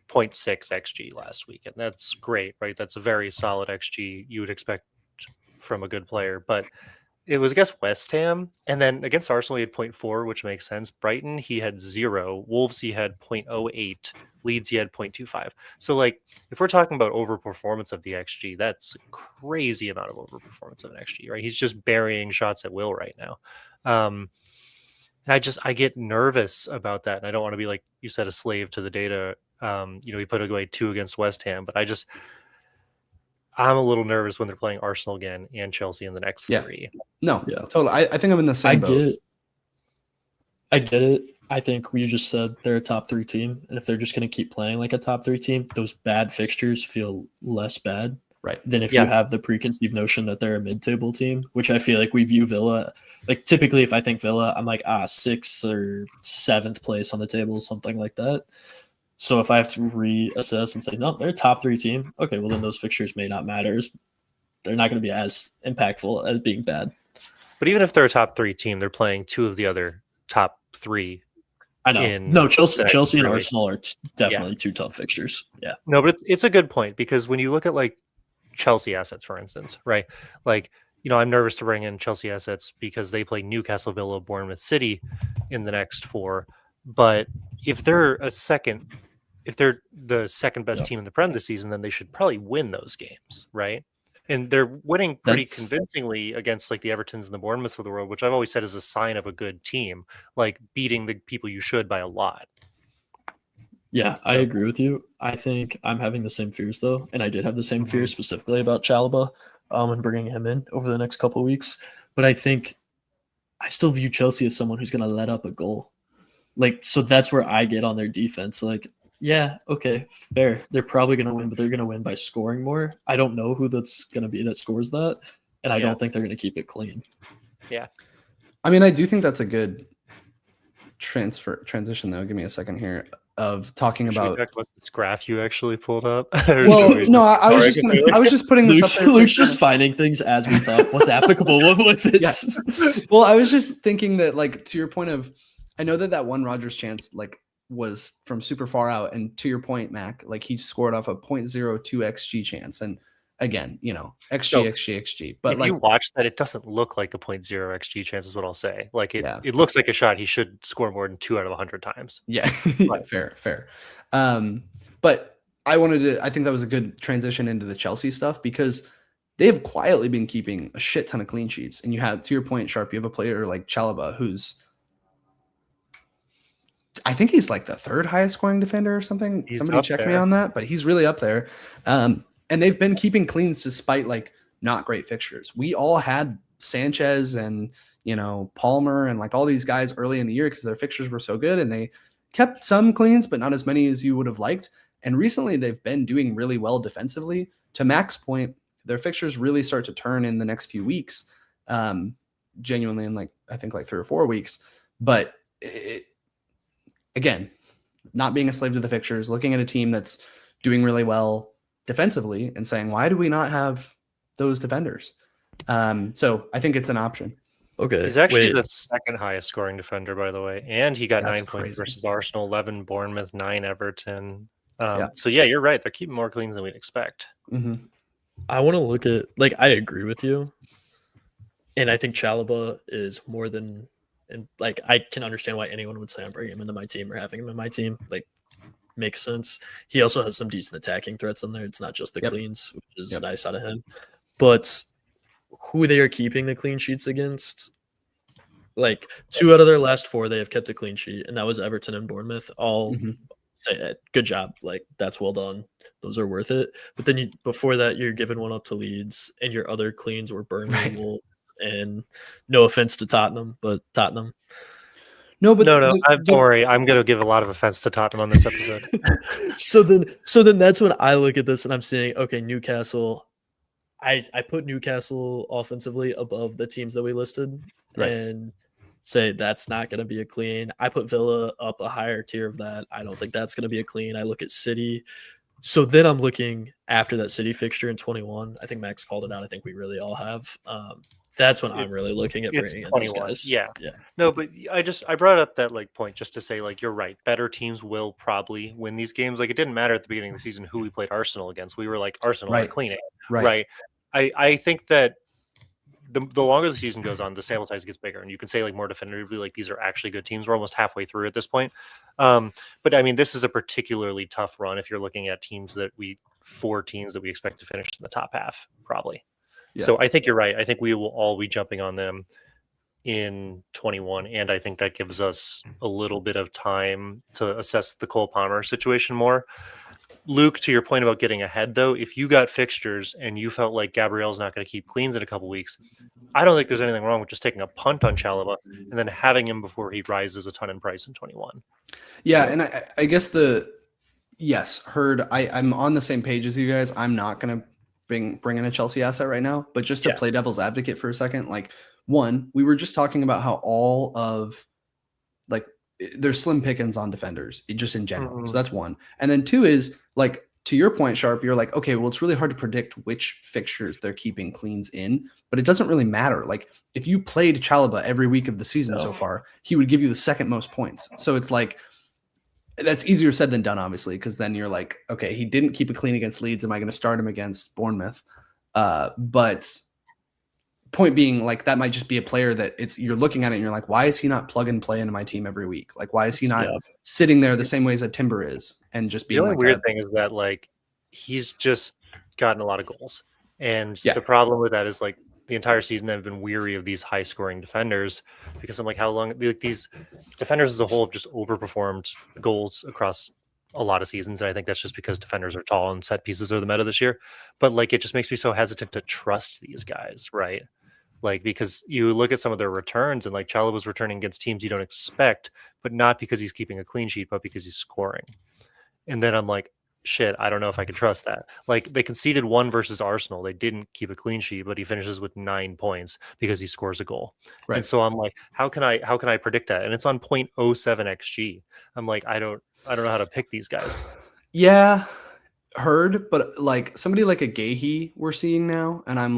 0.6 xG last week, and that's great, right? That's a very solid xG you would expect from a good player, but it was against West Ham, and then against Arsenal he had 0.4, which makes sense. Brighton he had 0. Wolves he had 0.08. Leeds he had 0.25. So like if we're talking about overperformance of the XG, that's a crazy amount of overperformance of an XG, right? He's just burying shots at will right now. And I get nervous about that, and I don't want to be, like you said, a slave to the data. He put away 2 against West Ham, but I'm a little nervous when they're playing Arsenal again and Chelsea in the next 3. No, totally. I think I'm in the same boat. I get it. I think you just said they're a top 3 team, and if they're just going to keep playing like a top 3 team, those bad fixtures feel less bad, right? Than if you have the preconceived notion that they're a mid-table team, which I feel like we view Villa. Like typically, if I think Villa, I'm like 6th or 7th place on the table, something like that. So if I have to reassess and say, no, they're a top 3 team, okay, well then those fixtures may not matter. They're not going to be as impactful as being bad. But even if they're a top 3 team, they're playing 2 of the other top 3. I know. No, Chelsea and Arsenal are definitely 2 tough fixtures. Yeah. No, but it's a good point because when you look at like Chelsea assets, for instance, right? Like, I'm nervous to bring in Chelsea assets because they play Newcastle, Villa, Bournemouth, City in the next 4. But if they're the second best team in the Prem this season, then they should probably win those games, right? And they're winning pretty convincingly against like the Evertons and the Bournemouths of the world, which I've always said is a sign of a good team, like beating the people you should by a lot. Yeah, I agree with you. I think I'm having the same fears though, and I did have the same fears specifically about Chalobah and bringing him in over the next couple of weeks. But I think I still view Chelsea as someone who's going to let up a goal. Like, so that's where I get on their defense. Like, yeah, okay, fair. They're probably going to win, but they're going to win by scoring more. I don't know who that's going to be that scores that, and I don't think they're going to keep it clean. Yeah. I mean, I do think that's a good transition, though. Give me a second here of talking about this graph you actually pulled up. Well, no, I was just putting this up there. Luke's just finding things as we talk. What's applicable with it? Yes. Well, I was just thinking that, like, to your point of, I know that one Rodgers chance, like, was from super far out, and to your point, Mac, like he scored off a 0.02 xG chance, and again, xG, but if like you watch that, it doesn't look like a 0.0 xG chance is what I'll say. Like it looks like a shot he should score more than 2 out of 100 times. Yeah. fair. But I think that was a good transition into the Chelsea stuff because they have quietly been keeping a shit ton of clean sheets, and you have, to your point, Sharpe, you have a player like Chalobah who's, I think he's like the 3rd highest scoring defender or something. Somebody check me on that, but he's really up there. And they've been keeping cleans despite like not great fixtures. We all had Sanchez and, Palmer and like all these guys early in the year because their fixtures were so good and they kept some cleans, but not as many as you would have liked. And recently they've been doing really well defensively. To Mac's point, their fixtures really start to turn in the next few weeks, genuinely in I think 3 or 4 weeks. But again, not being a slave to the fixtures, looking at a team that's doing really well defensively and saying, why do we not have those defenders? So I think it's an option. Okay. He's actually the second highest scoring defender, by the way. And he got 9 points versus Arsenal, 11 Bournemouth, 9 Everton. So yeah, you're right. They're keeping more cleans than we'd expect. Mm-hmm. I want to look at, I agree with you. And I think Chalobah is more than, and I can understand why anyone would say I'm bringing him into my team or having him in my team. Makes sense. He also has some decent attacking threats in there. It's not just the cleans, which is nice out of him. But who they are keeping the clean sheets against, 2 out of their last 4, they have kept a clean sheet, and that was Everton and Bournemouth. All say good job. That's well done. Those are worth it. But then before that, you're giving one up to Leeds, and your other cleans were Burnley, Wolves, and no offense to Tottenham, but Tottenham. No, don't worry. I'm going to give a lot of offense to Tottenham on this episode. So then that's when I look at this and I'm saying, okay, Newcastle. I put Newcastle offensively above the teams that we listed and say that's not going to be a clean. I put Villa up a higher tier of that. I don't think that's going to be a clean. I look at City. So then I'm looking after that City fixture in 21. I think Max called it out. I think we really all have. That's when I'm really looking at bringing in these guys. Yeah. No, but I brought up that point just to say you're right. Better teams will probably win these games. It didn't matter at the beginning of the season who we played Arsenal against. We were Arsenal are cleaning. Right. I think that the longer the season goes on, the sample size gets bigger, and you can say more definitively these are actually good teams. We're almost halfway through at this point. But I mean, this is a particularly tough run if you're looking at 4 teams that we expect to finish in the top half, probably. Yeah. So I think you're right. I think we will all be jumping on them in 21, and I think that gives us a little bit of time to assess the Cole Palmer situation more. Luke, to your point about getting ahead, though, if you got fixtures and you felt like Gabriel's not going to keep cleans in a couple weeks, I don't think there's anything wrong with just taking a punt on Chalobah and then having him before he rises a ton in price in 21. Yeah, and I guess Heard, I'm on the same page as you guys. I'm not going to bring in a Chelsea asset right now, but just to play devil's advocate for a second, one, we were just talking about how all of there's slim pickings on defenders just in general. Mm-hmm. So that's one. And then 2 is to your point, Sharpe, you're okay, well, it's really hard to predict which fixtures they're keeping cleans in, but it doesn't really matter. If you played Chalobah every week of the season so far, he would give you the second most points. So it's that's easier said than done, obviously, because then you're okay, he didn't keep a clean against Leeds. Am I going to start him against Bournemouth? But point being, that might just be a player that you're looking at it and you're why is he not plug and play into my team every week? Why is he not sitting there the same way as a Timber is and just being the only weird thing is that he's just gotten a lot of goals. And the problem with that is the entire season I've been weary of these high scoring defenders because I'm how long these defenders as a whole have just overperformed goals across a lot of seasons. And I think that's just because defenders are tall and set pieces are the meta this year. But it just makes me so hesitant to trust these guys, right? Because you look at some of their returns and Chalobah's returning against teams you don't expect, but not because he's keeping a clean sheet, but because he's scoring. And then I'm shit, I don't know if I can trust that. They conceded 1 versus Arsenal. They didn't keep a clean sheet, but he finishes with 9 points because he scores a goal. Right. And so I'm how can I predict that? And it's on 0.07 XG. I'm I don't know how to pick these guys. Yeah, Heard, but somebody like a Gahey we're seeing now, and I'm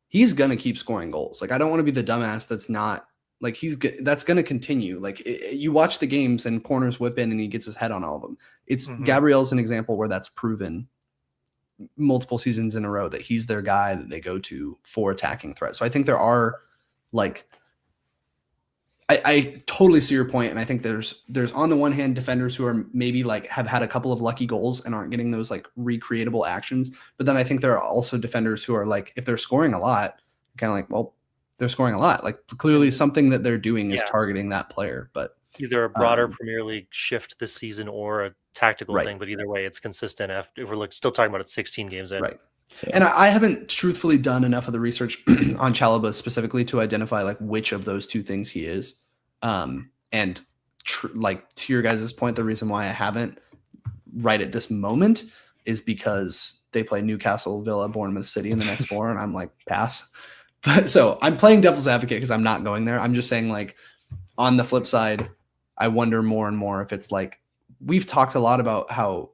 he's gonna keep scoring goals. I don't want to be the dumbass that's not that's gonna continue. You watch the games and corners whip in and he gets his head on all of them. It's Gabriel's an example where that's proven multiple seasons in a row that he's their guy that they go to for attacking threats. So I think there are I totally see your point, and I think there's on the one hand defenders who are maybe have had a couple of lucky goals and aren't getting those recreatable actions, but then I think there are also defenders who are if they're scoring a lot, kind of well, they're scoring a lot. Clearly something that they're doing is targeting that player, but either a broader Premier League shift this season or a tactical thing. But either way, it's consistent. If we're still talking about it 16 games in, right? And I haven't truthfully done enough of the research on Chalobah specifically to identify like which of those two things he is. And like to your guys' point, the reason why I haven't right at this moment is because they play Newcastle, Villa, Bournemouth City in the next 4, and I'm like, pass. But so I'm playing devil's advocate because I'm not going there. I'm just saying, like, on the flip side, I wonder more and more if it's like we've talked a lot about how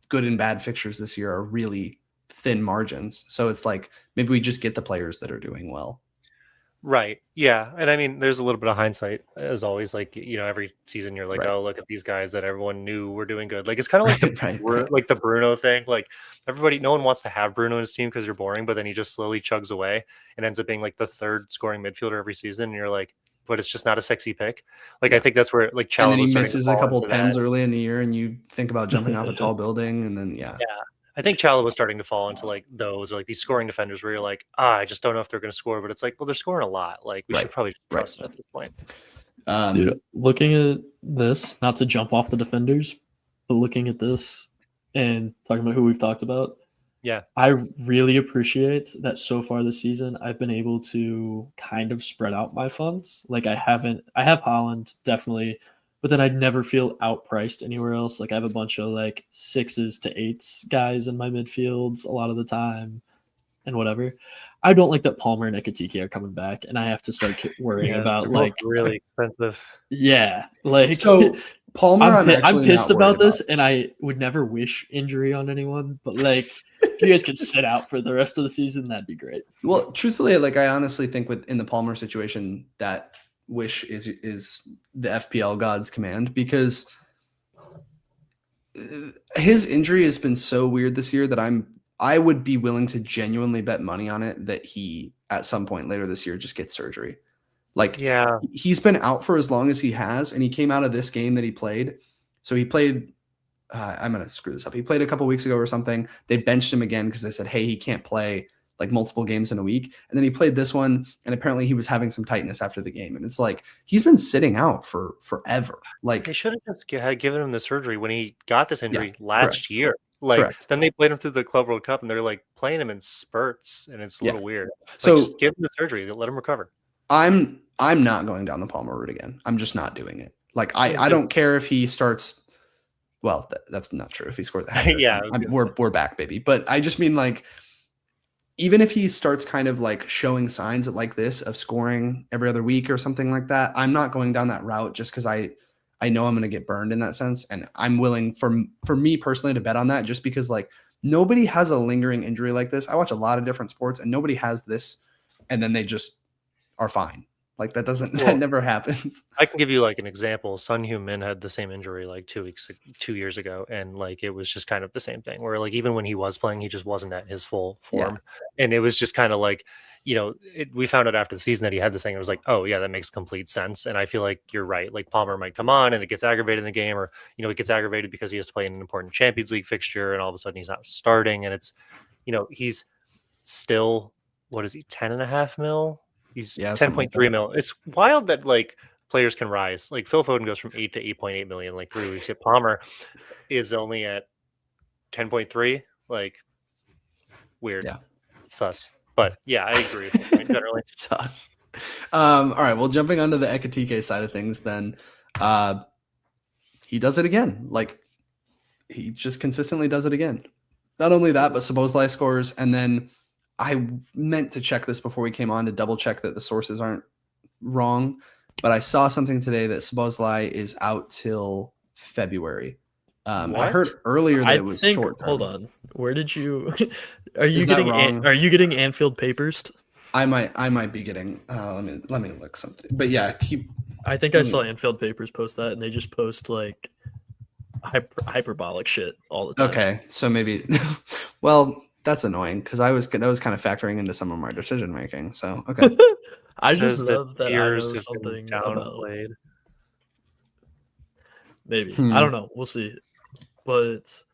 good and bad fixtures this year are really thin margins. So it's like maybe we just get the players that are doing well. Right. Yeah. And I mean, there's a little bit of hindsight as always. Like, every season you're like, Right. oh, look at these guys that everyone knew were doing good. Like, it's kind of like Right. like the Bruno thing. Like no one wants to have Bruno in his team because you're boring, but then he just slowly chugs away and ends up being like the 3rd scoring midfielder every season. And you're like, but it's just not a sexy pick. Like, I think that's where like And then he Chalobah's misses a couple pens early in the year and you think about jumping off a tall building and then, yeah. I think Chalobah was starting to fall into like those, or like these scoring defenders where you're like, I just don't know if they're going to score, but it's like, well, they're scoring a lot. Like we should probably trust it at this point. Dude, looking at this, not to jump off the defenders, but looking at this and talking about who we've talked about, yeah, I really appreciate that so far this season I've been able to kind of spread out my funds. Like I have Haaland definitely, but then I'd never feel outpriced anywhere else. Like I have a bunch of like 6s to 8s guys in my midfields a lot of the time and whatever. I don't like that Palmer and Ekatike are coming back, and I have to start worrying about like really expensive. Yeah, like so Palmer, I'm pissed about this, and I would never wish injury on anyone. But like, if you guys could sit out for the rest of the season, that'd be great. Well, truthfully, like I honestly think in the Palmer situation, that wish is the FPL God's command, because his injury has been so weird this year that I would be willing to genuinely bet money on it that he at some point later this year just gets surgery. Like, yeah, he's been out for as long as he has, and he came out of this game that he played. So he played. I'm gonna screw this up. He played a couple weeks ago or something. They benched him again because they said, "Hey, he can't play like multiple games in a week." And then he played this one, and apparently he was having some tightness after the game. And it's like he's been sitting out for forever. Like they should have just given him the surgery when he got this injury last year. Like then they played him through the Club World Cup, and they're like playing him in spurts, and it's a little weird. So just give him the surgery, let him recover. I'm not going down the Palmer route again. I'm just not doing it. Like I don't care if he starts. Well, that's not true. If he scores, we're back, baby. But I just mean like, even if he starts kind of like showing signs like this of scoring every other week or something like that, I'm not going down that route just because I know I'm going to get burned in that sense, and I'm willing for me personally to bet on that just because like nobody has a lingering injury like this. I watch a lot of different sports and nobody has this, and then they just are fine. Like that never happens. I can give you like an example. Son Heung-min had the same injury like 2 years ago, and like it was just kind of the same thing where like even when he was playing, he just wasn't at his full form, and it was just kind of like we found out after the season that he had this thing. It was like, oh yeah, that makes complete sense. And I feel like you're right. Like Palmer might come on and it gets aggravated in the game, or it gets aggravated because he has to play in an important Champions League fixture, and all of a sudden he's not starting, and it's he's still, what is he, 10.5 mil? He's 10.3 mil. It's wild that like players can rise. Like Phil Foden goes from 8 to 8.8 million in like 3 weeks. Yet Palmer is only at 10.3. Like weird. Yeah. Sus. But yeah, I agree with the point generally. Sus. All right. Well, jumping onto the Ekatike side of things, then he does it again. Like he just consistently does it again. Not only that, but Szoboszlai scores, and then I meant to check this before we came on to double check that the sources aren't wrong, but I saw something today that Szoboszlai is out till February. I heard earlier that it was short term. Hold on, where did you? Are you getting Anfield papers? I might be getting. Let me look something. But yeah, I think I saw Anfield papers post that, and they just post like hyperbolic shit all the time. Okay, so maybe. Well, that's annoying because that was kind of factoring into some of my decision making. So okay, I just love that I know something downplayed. Maybe I don't know. We'll see. But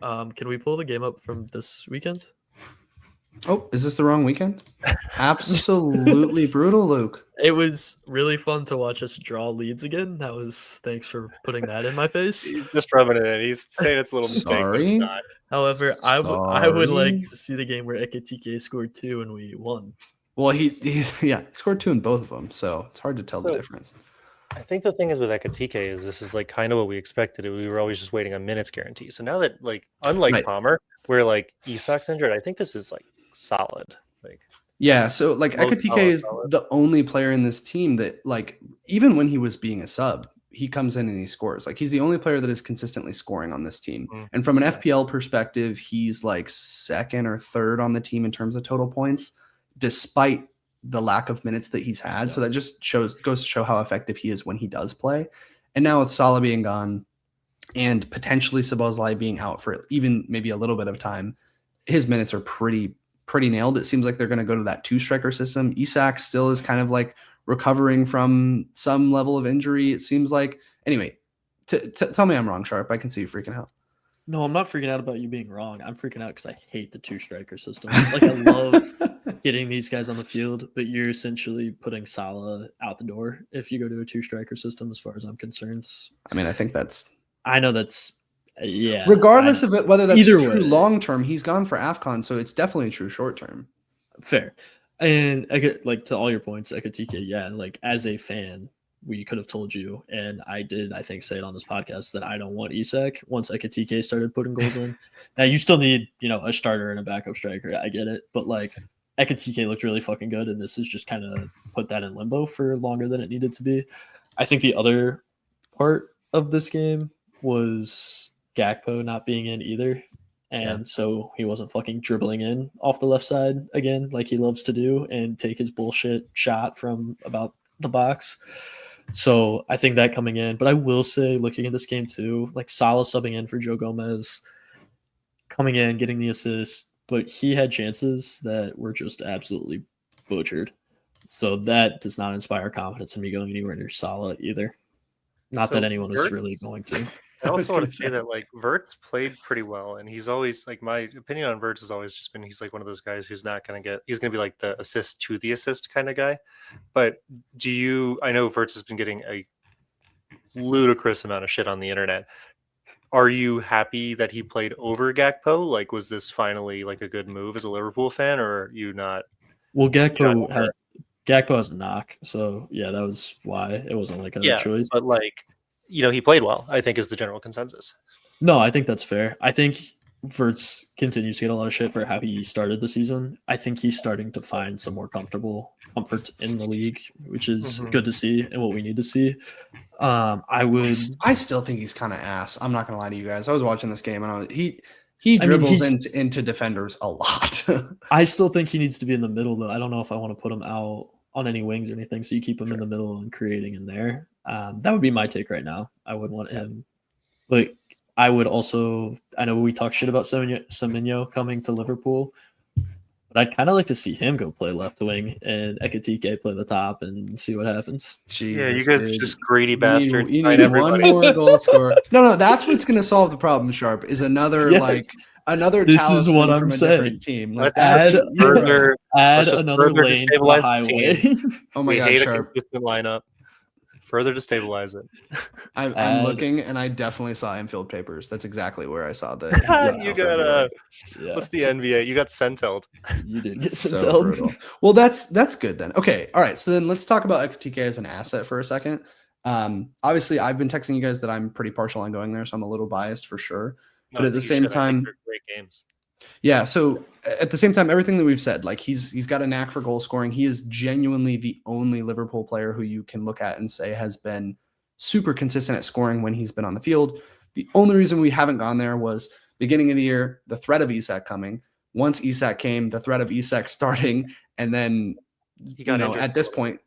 can we pull the game up from this weekend? Oh, is this the wrong weekend? Absolutely brutal, Luke. It was really fun to watch us draw leads again. Thanks for putting that in my face. He's just rubbing it in. He's saying it's a little mistake, but it's Sorry. not. However, I would like Sorry. to see the game where Ekatike scored 2 and we won. Well, he scored 2 in both of them, so it's hard to tell the So- difference. I think the thing is with Ekatike is this is like kind of what we expected. We were always just waiting on minutes guarantee. So now that like unlike Right. Palmer, where like Isak's injured, I think this is like solid. Like Yeah, so like Most Ekatike solid, is solid. the only player in this team that like even when he was being a sub, he comes in and he scores. Like he's the only player that is consistently scoring on this team. Mhm. And from an FPL perspective, he's like second or third on the team in terms of total points, despite the lack of minutes that he's had. Yeah. So that just goes to show how effective he is when he does play. And now with Salah being gone and potentially Szoboszlai being out for even maybe a little bit of time, his minutes are pretty nailed. It seems like they're going to go to that 2-striker system. Isak still is kind of like recovering from some level of injury, it seems like. Anyway, tell me I'm wrong, Sharpe. I can see you freaking out. No, I'm not freaking out about you being wrong. I'm freaking out because I hate the 2-striker system. Like I love getting these guys on the field, but you're essentially putting Salah out the door if you go to a 2-striker system, as far as I'm concerned. I mean, I think that's I know that's yeah. regardless of it, whether that's either true way. long term, he's gone for AFCON, so it's definitely true short term. Fair. And I get like to all your points, Ekatike, yeah, like as a fan, we could have told you, and I did, I think, say it on this podcast that I don't want Isak once Ekatike started putting goals in. Now you still need, a starter and a backup striker. I get it, but like Ekatike looked really fucking good, and this is just kind of put that in limbo for longer than it needed to be. I think the other part of this game was Gakpo not being in either. And so he wasn't fucking dribbling in off the left side again, like he loves to do, and take his bullshit shot from about the box. So I think that coming in, but I will say, looking at this game too, like Salah subbing in for Joe Gomez, coming in, getting the assist, but he had chances that were just absolutely butchered. So that does not inspire confidence in me going anywhere near Salah either. Not So that anyone is Wirtz- really going to. I I was also want gonna to say say. that like Vert's played pretty well, and he's always like my opinion on Vert's has always just been he's like one of those guys who's not going to get he's going to be like the assist to the assist kind of guy. But I know Vert's has been getting a ludicrous amount of shit on the internet. Are you happy that he played over Gakpo? Like, was this finally like a good move as a Liverpool fan, or are you not? Well, You're not Gakpo has a knock, so yeah, that was why it wasn't like a yeah, choice. but like he played well. I think is the general consensus. No, I think that's fair. I think Verts continues to get a lot of shit for how he started the season. I think he's starting to find some more comfort in the league, which is Mhm. good to see and what we need to see. I still think he's kind of ass. I'm not gonna lie to you guys. I was watching this game and he dribbles into defenders a lot. I still think he needs to be in the middle though. I don't know if I want to put him out on any wings or anything. So you keep him in the middle and creating in there. That would be my take right now. I would want him, but I would also. I know we talk shit about Semenyo coming to Liverpool, but I'd kind of like to see him go play left wing and Ekatike play the top and see what happens. Yeah, you Jesus, guys dude. are just greedy bastards. You Find need one everybody. more goal scorer. No, that's what's going to solve the problem. Sharp is another Yes. another. This is talisman what I'm from a saying. different team. Like, Let's just further. Add Let's just another further lane to the destabilize the highway. oh my We god, hate a Sharp! consistent lineup. Further destabilize it. I'm Add- looking, and I definitely saw infield papers. That's exactly where I saw the. You got Yeah, what's the NBA? You got Sentelled. you did get So Sintel. brutal. Well, that's good then. Okay, all right. So then let's talk about Ekatike as an asset for a second. Obviously, I've been texting you guys that I'm pretty partial on going there, so I'm a little biased for sure. But at the same time, great games. yeah. So at the same time, everything that we've said, like he's got a knack for goal scoring. He is genuinely the only Liverpool player who you can look at and say has been super consistent at scoring when he's been on the field. The only reason we haven't gone there was beginning of the year, the threat of Isak coming. Once Isak came, the threat of Isak starting, and then He got injured. at this point,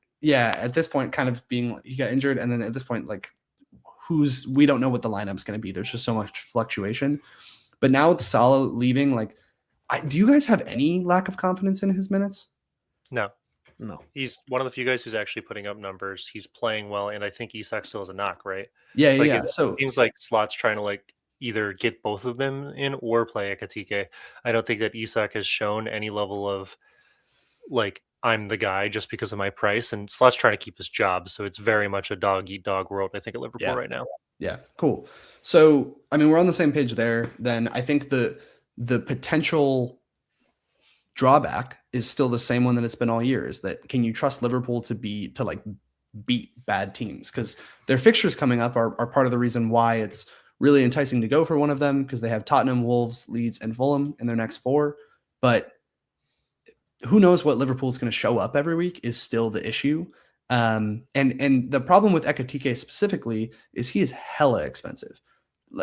kind of being he got injured, and then at this point, like we don't know what the lineup's going to be. There's just so much fluctuation. But now with Salah leaving, like, do you guys have any lack of confidence in his minutes? No, He's one of the few guys who's actually putting up numbers. He's playing well, and I think Isak still has a knock, right? Yeah. It seems like Slot's trying to either get both of them in or play Ekatike. I don't think that Isak has shown any level of like I'm the guy just because of my price, and Slot's trying to keep his job, so it's very much a dog eat dog world, I think, at Liverpool right now. Yeah, cool. So, I mean, we're on the same page there. Then I think the potential drawback is still the same one that it's been all year, is that can you trust Liverpool to beat bad teams? Because their fixtures coming up are part of the reason why it's really enticing to go for one of them, because they have Tottenham, Wolves, Leeds, and Fulham in their next 4. But who knows what Liverpool's going to show up every week is still the issue. And the problem with Ekatike specifically is he is hella expensive.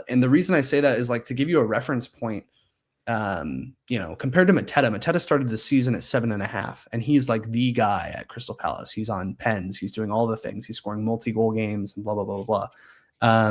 And the reason I say that is, like, to give you a reference point, compared to Mateta started the season at 7.5, and he's like the guy at Crystal Palace. He's on pens. He's doing all the things. He's scoring multi-goal games and blah, blah, blah, blah, blah.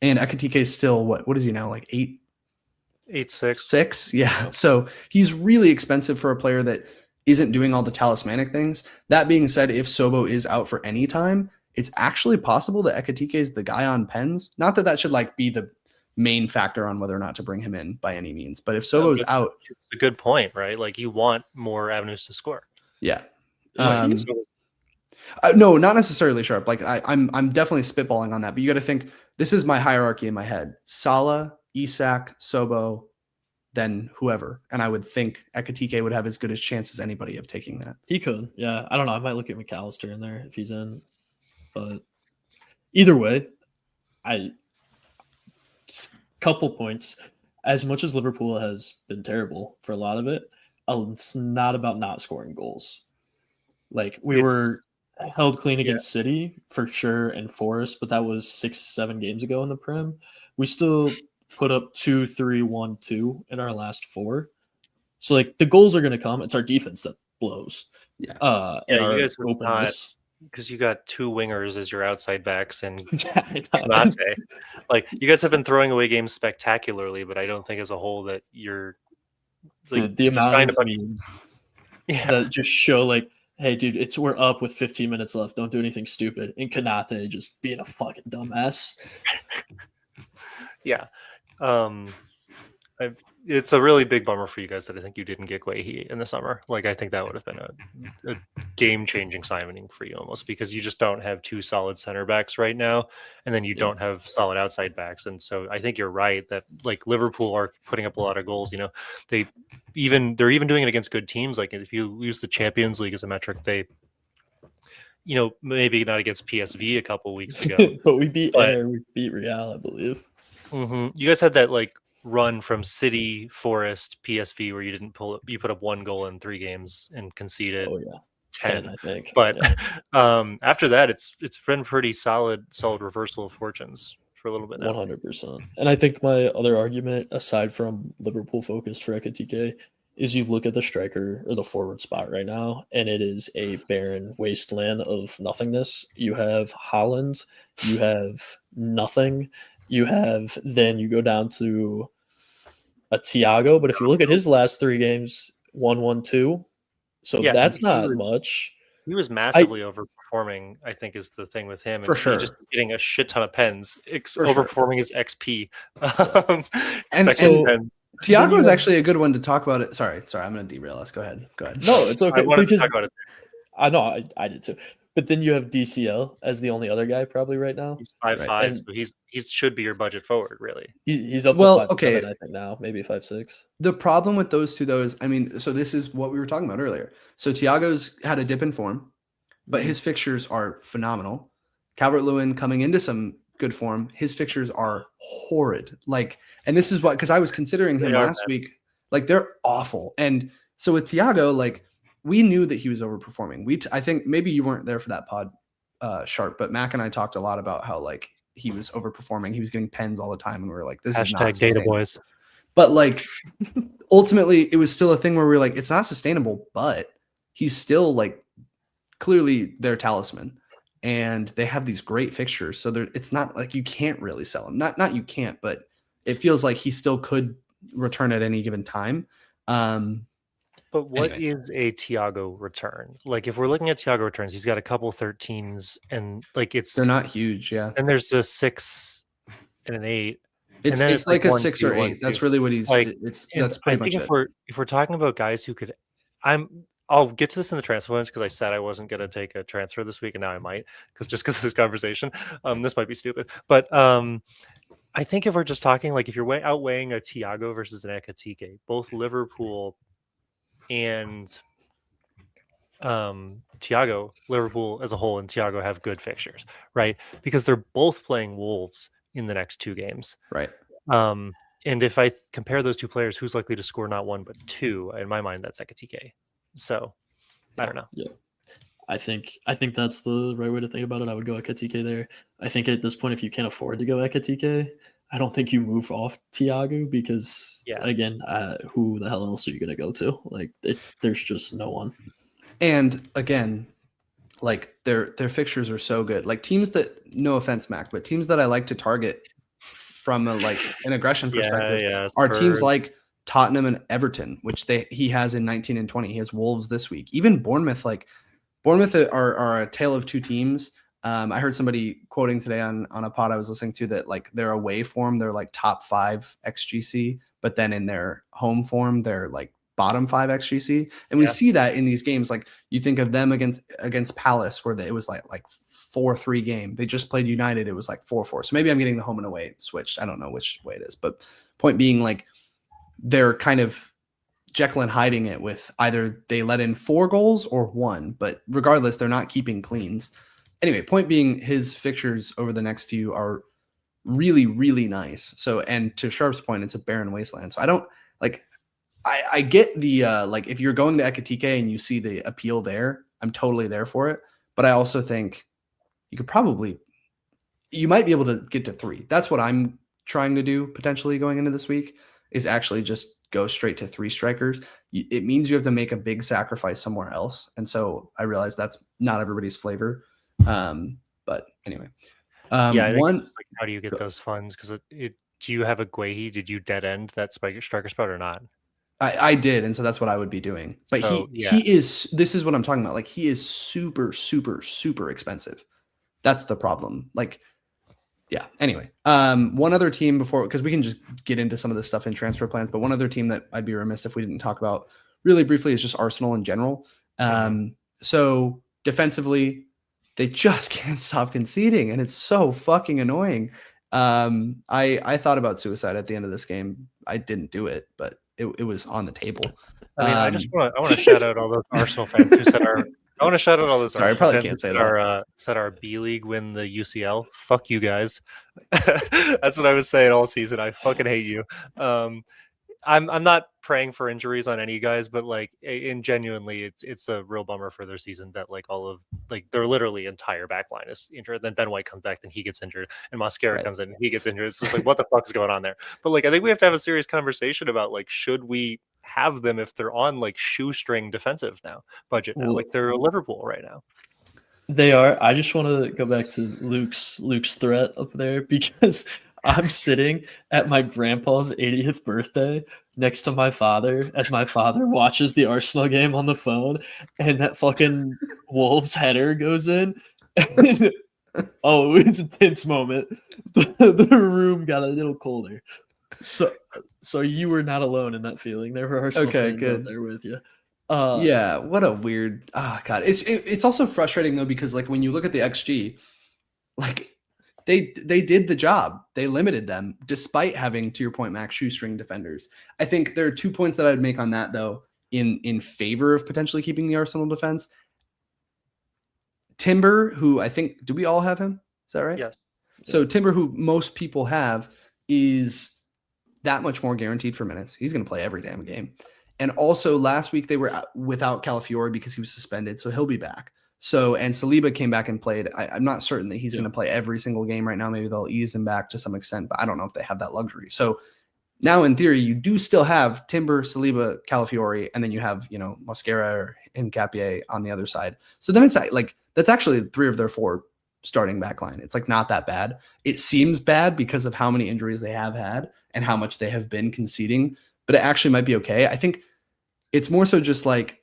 And Ekatike is still, what is he now? Like 8.6. 6? Yeah. So he's really expensive for a player that isn't doing all the talismanic things. That being said, if Sobo is out for any time, it's actually possible that Ekatike is the guy on pens. Not that should like be the main factor on whether or not to bring him in by any means. But if Sobo's out, it's a good point, right? Like, you want more avenues to score. Yeah. No, not necessarily Sharpe. Like I'm definitely spitballing on that, but you got to think, this is my hierarchy in my head: Salah, Isak, Sobo, then whoever. And I would think Ekatike would have as good a chance as anybody of taking that. He could, yeah. I don't know. I might look at McAllister in there if he's in, but either way, couple points. As much as Liverpool has been terrible for a lot of it, it's not about not scoring goals. Like, we were held clean against City for sure and Forest, but that was 6-7 games ago in the Prem. We still put up 2-3-1-2 in our last 4. So, like, the goals are going to come. It's our defense that blows. Yeah. You guys are openness. Because you got 2 wingers as your outside backs and Konate. Like, you guys have been throwing away games spectacularly, but I don't think as a whole that you're like, the amount of memes that just show like, hey, dude, we're up with 15 minutes left. Don't do anything stupid. And Konate just being a fucking dumbass. Yeah. It's a really big bummer for you guys that I think you didn't get Guehi in the summer. Like, I think that would have been a game-changing signing for you almost, because you just don't have 2 solid center backs right now, and then you don't have solid outside backs. And so I think you're right that, like, Liverpool are putting up a lot of goals. You know, they're even doing it against good teams. Like, if you use the Champions League as a metric, they, you know, maybe not against PSV a couple weeks ago, but we beat Real, I believe. You guys had that like run from City, Forest, PSV where you put up 1 goal in 3 games and conceded 10, I think. But after that, it's been pretty solid reversal of fortunes for a little bit now. 100%. And I think my other argument, aside from Liverpool focused for Ekatike, is you look at the striker or the forward spot right now, and it is a barren wasteland of nothingness. You have Haaland, you have nothing. Then you go down to a Thiago, but if you look at his last 3 games, 1-1-2, so that's not much. He was massively overperforming, I think, is the thing with him. For sure. Just getting a shit ton of pens, overperforming his XP. And so Thiago is actually a good one to talk about it. Sorry, I'm going to derail us. Go ahead. No, it's okay. I wanted to talk about it. I know, I did too. But then you have DCL as the only other guy probably right now. He's 5'5", so he should be your budget forward, really. He's up to 5'7", I think now, maybe 5'6". The problem with those two, though, is, I mean, so this is what we were talking about earlier. So Thiago's had a dip in form, but his fixtures are phenomenal. Calvert-Lewin coming into some good form, his fixtures are horrid. Like, and this is what, because I was considering him last week, like, they're awful. And so with Thiago, like, we knew that he was overperforming. I think maybe you weren't there for that pod, Sharpe, but Mac and I talked a lot about how, like, he was overperforming. He was getting pens all the time, and we were like, "This is not data boys." But like, ultimately, it was still a thing where we were like, "It's not sustainable." But he's still like clearly their talisman, and they have these great fixtures. So it's not like you can't really sell him. Not you can't, but it feels like he still could return at any given time. But what is a Thiago return? Like, if we're looking at Thiago returns, he's got a couple 13s, and like they're not huge, yeah. And there's a 6 and an 8. It's then it's like a 6 or 8. 1-2. That's really what he's. Like, and That's I pretty much think it. if we're talking about guys who could, I'll get to this in the transfer ones because I said I wasn't going to take a transfer this week, and now I might because of this conversation. This might be stupid, but I think if we're just talking like if you're outweighing a Thiago versus an Ekatike, both Liverpool and Liverpool as a whole and Thiago have good fixtures, right? Because they're both playing Wolves in the next 2 games. Right. And if I compare those 2 players, who's likely to score not 1 but 2? In my mind, that's Ekatike. So I don't know. Yeah. I think that's the right way to think about it. I would go Ekatike there. I think at this point, if you can't afford to go Ekatike, I don't think you move off Thiago because, again, who the hell else are you going to go to? Like, there's just no one. And again, like their fixtures are so good. Like teams that, no offense, Mac, but teams that I like to target from an aggression perspective are teams like Tottenham and Everton, which he has in 19 and 20. He has Wolves this week. Even Bournemouth, are a tale of 2 teams. I heard somebody quoting today on a pod I was listening to that like their away form, they're like top 5 XGC, but then in their home form, they're like bottom 5 XGC. And we see that in these games. Like you think of them against Palace, where it was like 4-3 game. They just played United. It was like 4-4. So maybe I'm getting the home and away switched. I don't know which way it is, but point being, like they're kind of Jekyll and hiding it with either they let in 4 goals or 1, but regardless, they're not keeping cleans. Anyway, point being, his fixtures over the next few are really, really nice. So, and to Sharpe's point, it's a barren wasteland. So I don't like, I get the, if you're going to Ekatike and you see the appeal there, I'm totally there for it. But I also think you might be able to get to 3. That's what I'm trying to do potentially going into this week, is actually just go straight to 3 strikers. It means you have to make a big sacrifice somewhere else. And so I realize that's not everybody's flavor. But anyway, I think it's just like, how do you get those funds? Because do you have a Guehi? Did you dead end that striker spot or not? I did, and so that's what I would be doing. But he is. This is what I'm talking about. Like he is super, super, super expensive. That's the problem. Like, yeah. Anyway, one other team because we can just get into some of this stuff in transfer plans. But one other team that I'd be remiss if we didn't talk about really briefly is just Arsenal in general. So defensively, they just can't stop conceding, and it's so fucking annoying. I thought about suicide at the end of this game. I didn't do it, but it was on the table. I mean, I want to shout out all those Arsenal fans who said I want to shout out all those. Sorry, I probably can't say that. Said our B League win the UCL. Fuck you guys. That's what I was saying all season. I fucking hate you. I'm not praying for injuries on any guys, but like genuinely, it's a real bummer for their season that like all of their literally entire back line is injured. Then Ben White comes back, then he gets injured, and Mosquera comes in, and he gets injured. It's just like, what the fuck is going on there? But like, I think we have to have a serious conversation about like, should we have them if they're on like shoestring defensive budget now? Like they're Liverpool right now. They are. I just want to go back to Luke's threat up there because I'm sitting at my grandpa's 80th birthday next to my father as my father watches the Arsenal game on the phone, and that fucking Wolves header goes in. And, it's a tense moment. The room got a little colder. So you were not alone in that feeling. There were Arsenal fans out there with you. Yeah, what a weird. Oh god, it's also frustrating though, because like when you look at the XG, like they did the job. They limited them despite having, to your point, Max, shoestring defenders. I think there are 2 points that I'd make on that though, in favor of potentially keeping the Arsenal defense. Timber, who I think, do we all have him? Is that right? Yes. So Timber, who most people have, is that much more guaranteed for minutes. He's going to play every damn game. And also last week they were without Calafiori because he was suspended, so he'll be back. So, and Saliba came back and played. I'm not certain that he's going to play every single game right now. Maybe they'll ease him back to some extent, but I don't know if they have that luxury. So now in theory, you do still have Timber, Saliba, Calafiori, and then you have, Mosquera and Capier on the other side. So then it's like, that's actually 3 of their 4 starting back line. It's like not that bad. It seems bad because of how many injuries they have had and how much they have been conceding, but it actually might be okay. I think it's more so just like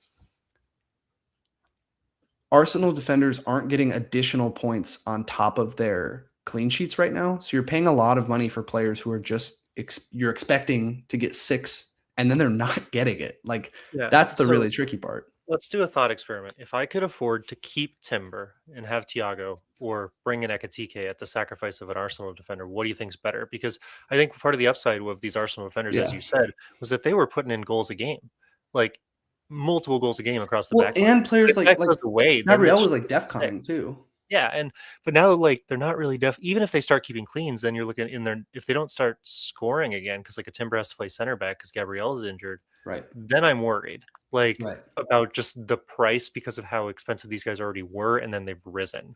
Arsenal defenders aren't getting additional points on top of their clean sheets right now. So you're paying a lot of money for players who are just you're expecting to get 6 and then they're not getting it. Like that's the really tricky part. Let's do a thought experiment. If I could afford to keep Timber and have Thiago or bring in Ekatike at the sacrifice of an Arsenal defender, what do you think's better? Because I think part of the upside of these Arsenal defenders, as you said, was that they were putting in goals a game, like multiple goals a game across the back. And players like Gabriel was like DEFCON too. Yeah, but now like they're not really even if they start keeping cleans, then you're looking in there. If they don't start scoring again, because like a Timber has to play center back because Gabriel's injured, right? Then I'm worried about just the price because of how expensive these guys already were, and then they've risen.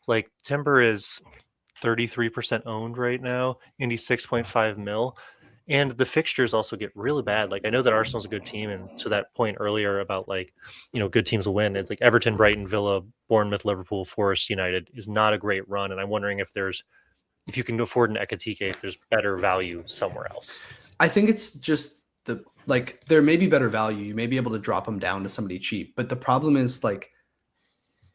Like Timber is 33% owned right now, Indy 6.5 mil. And the fixtures also get really bad. Like I know that Arsenal's a good team, and to that point earlier about like, good teams will win. It's like Everton, Brighton, Villa, Bournemouth, Liverpool, Forest, United is not a great run. And I'm wondering if you can afford an Ekatike, if there's better value somewhere else. I think it's just there may be better value. You may be able to drop them down to somebody cheap, but the problem is like,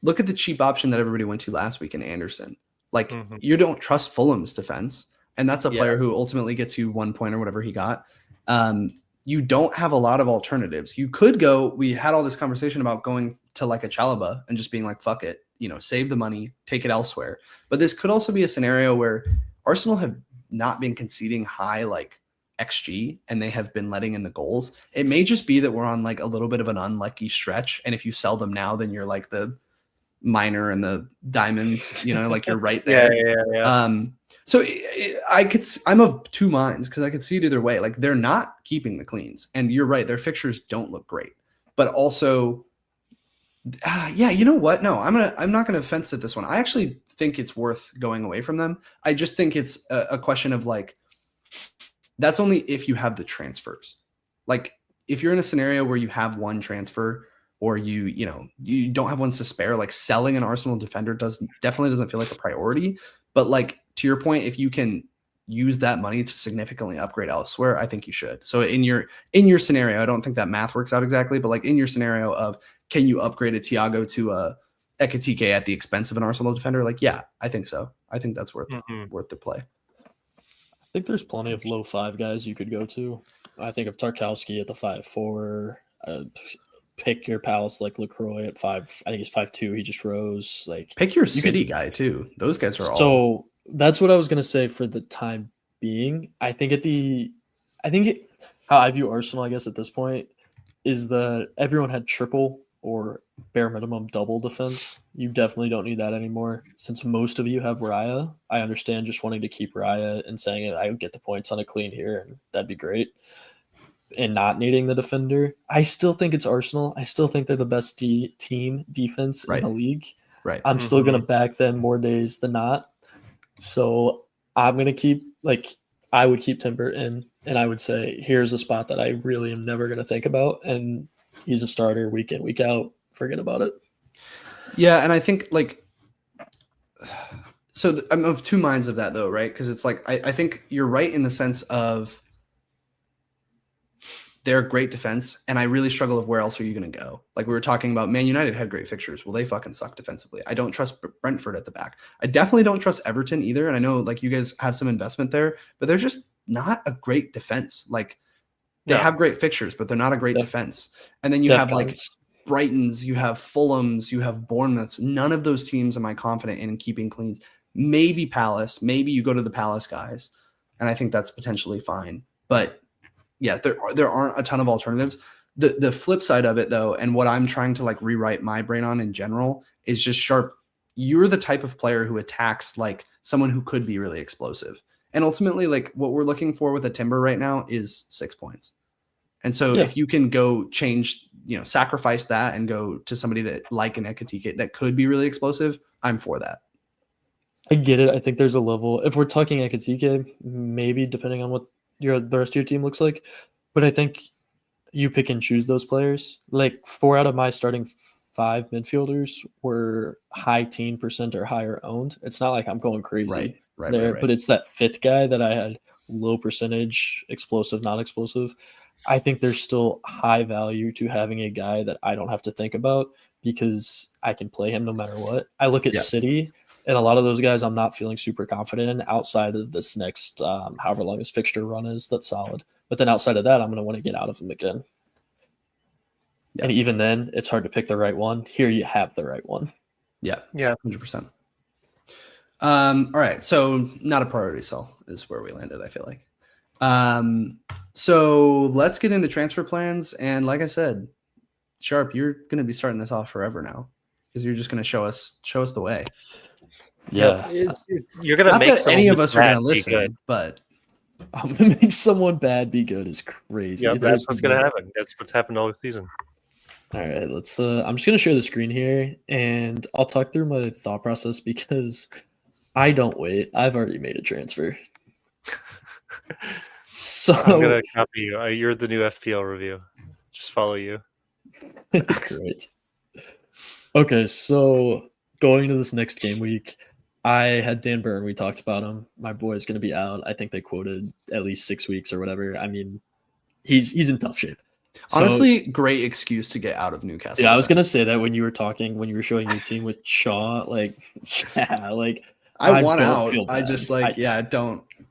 look at the cheap option that everybody went to last week in Anderson. Like you don't trust Fulham's defense. And that's a player who ultimately gets you 1 point or whatever he got. You don't have a lot of alternatives. You could we had all this conversation about going to like a Chalobah and just being like, fuck it, save the money, take it elsewhere. But this could also be a scenario where Arsenal have not been conceding high like XG and they have been letting in the goals. It may just be that we're on like a little bit of an unlucky stretch. And if you sell them now, then you're like the minor and the diamonds, like you're right there. Yeah. So I'm of two minds because I could see it either way. Like they're not keeping the cleans, and you're right. Their fixtures don't look great, but also, you know what? No, I'm not gonna fence at this one. I actually think it's worth going away from them. I just think it's a question of like, that's only if you have the transfers. Like if you're in a scenario where you have one transfer or you don't have ones to spare, like selling an Arsenal defender definitely doesn't feel like a priority. But like to your point, if you can use that money to significantly upgrade elsewhere, I think you should. So in your scenario, I don't think that math works out exactly, but like in your scenario of can you upgrade a Thiago to a Ekatike at the expense of an Arsenal defender? Like, yeah, I think so. I think that's worth the play. I think there's plenty of low 5 guys you could go to. I think of Tarkowski at the 5'4". Pick your Palace like LaCroix at 5. I think he's 5'2". He just rose. Like pick your City guy too. Those guys are all. So that's what I was gonna say for the time being. I think how I view Arsenal, I guess at this point, is that everyone had triple or bare minimum double defense. You definitely don't need that anymore. Since most of you have Raya, I understand just wanting to keep Raya and saying I would get the points on a clean here, and that'd be great. And not needing the defender, I still think it's Arsenal. I still think they're the best team defense in the league. Right. I'm still going to back them more days than not. So I'm going to keep I would keep Timber in, and I would say here's a spot that I really am never going to think about, and he's a starter week in, week out. Forget about it. Yeah, and I think I'm of two minds of that though, right? Because it's like I think you're right in the sense of they're a great defense, and I really struggle of where else are you going to go? Like we were talking about, Man United had great fixtures. Well, they fucking suck defensively. I don't trust Brentford at the back. I definitely don't trust Everton either. And I know like you guys have some investment there, but they're just not a great defense. Like they have great fixtures, but they're not a great defense. And then you have like Brightons, you have Fulhams, you have Bournemouths. None of those teams am I confident in keeping cleans. Maybe Palace. Maybe you go to the Palace guys, and I think that's potentially fine. But yeah, there aren't a ton of alternatives. The flip side of it though, and what I'm trying to like rewrite my brain on in general is just Sharpe. You're the type of player who attacks like someone who could be really explosive. And ultimately, like what we're looking for with a Timber right now is 6 points. And so if you can go change, sacrifice that and go to somebody that like an Ekatike that could be really explosive, I'm for that. I get it. I think there's a level. If we're talking Ekatike, maybe depending on what the rest of your team looks like. But I think you pick and choose those players. Like 4 out of my starting 5 midfielders were high teen % or higher owned. It's not like I'm going crazy there, but it's that 5th guy that I had low percentage, explosive, not explosive. I think there's still high value to having a guy that I don't have to think about because I can play him no matter what. I look at City. And a lot of those guys I'm not feeling super confident in outside of this next, however long his fixture run is, that's solid. But then outside of that, I'm going to want to get out of him again. Yeah. And even then, it's hard to pick the right one. Here you have the right one. Yeah. Yeah. 100%. All right. So not a priority sell is where we landed, I feel like. So let's get into transfer plans. And like I said, Sharpe, you're going to be starting this off forever now because you're just going to show us the way. Yeah. You're gonna Not make that any of us are bad going to be listen, good. but I'm going to make someone bad be good is crazy. Yeah, that's what's gonna happen. That's what's happened all season. All right, let's. I'm just gonna share the screen here, and I'll talk through my thought process because I don't wait. I've already made a transfer. So I'm gonna copy you. You're the new FPL review. Just follow you. great. Okay, so going into this next game week, I had Dan Burn. We talked about him. My boy's gonna be out. I think they quoted at least 6 weeks or whatever. I mean, he's in tough shape. honestly, great excuse to get out of Newcastle. Yeah, I was gonna say that when you were showing your team with Shaw, like, yeah, like I want don't out. feel I bad. just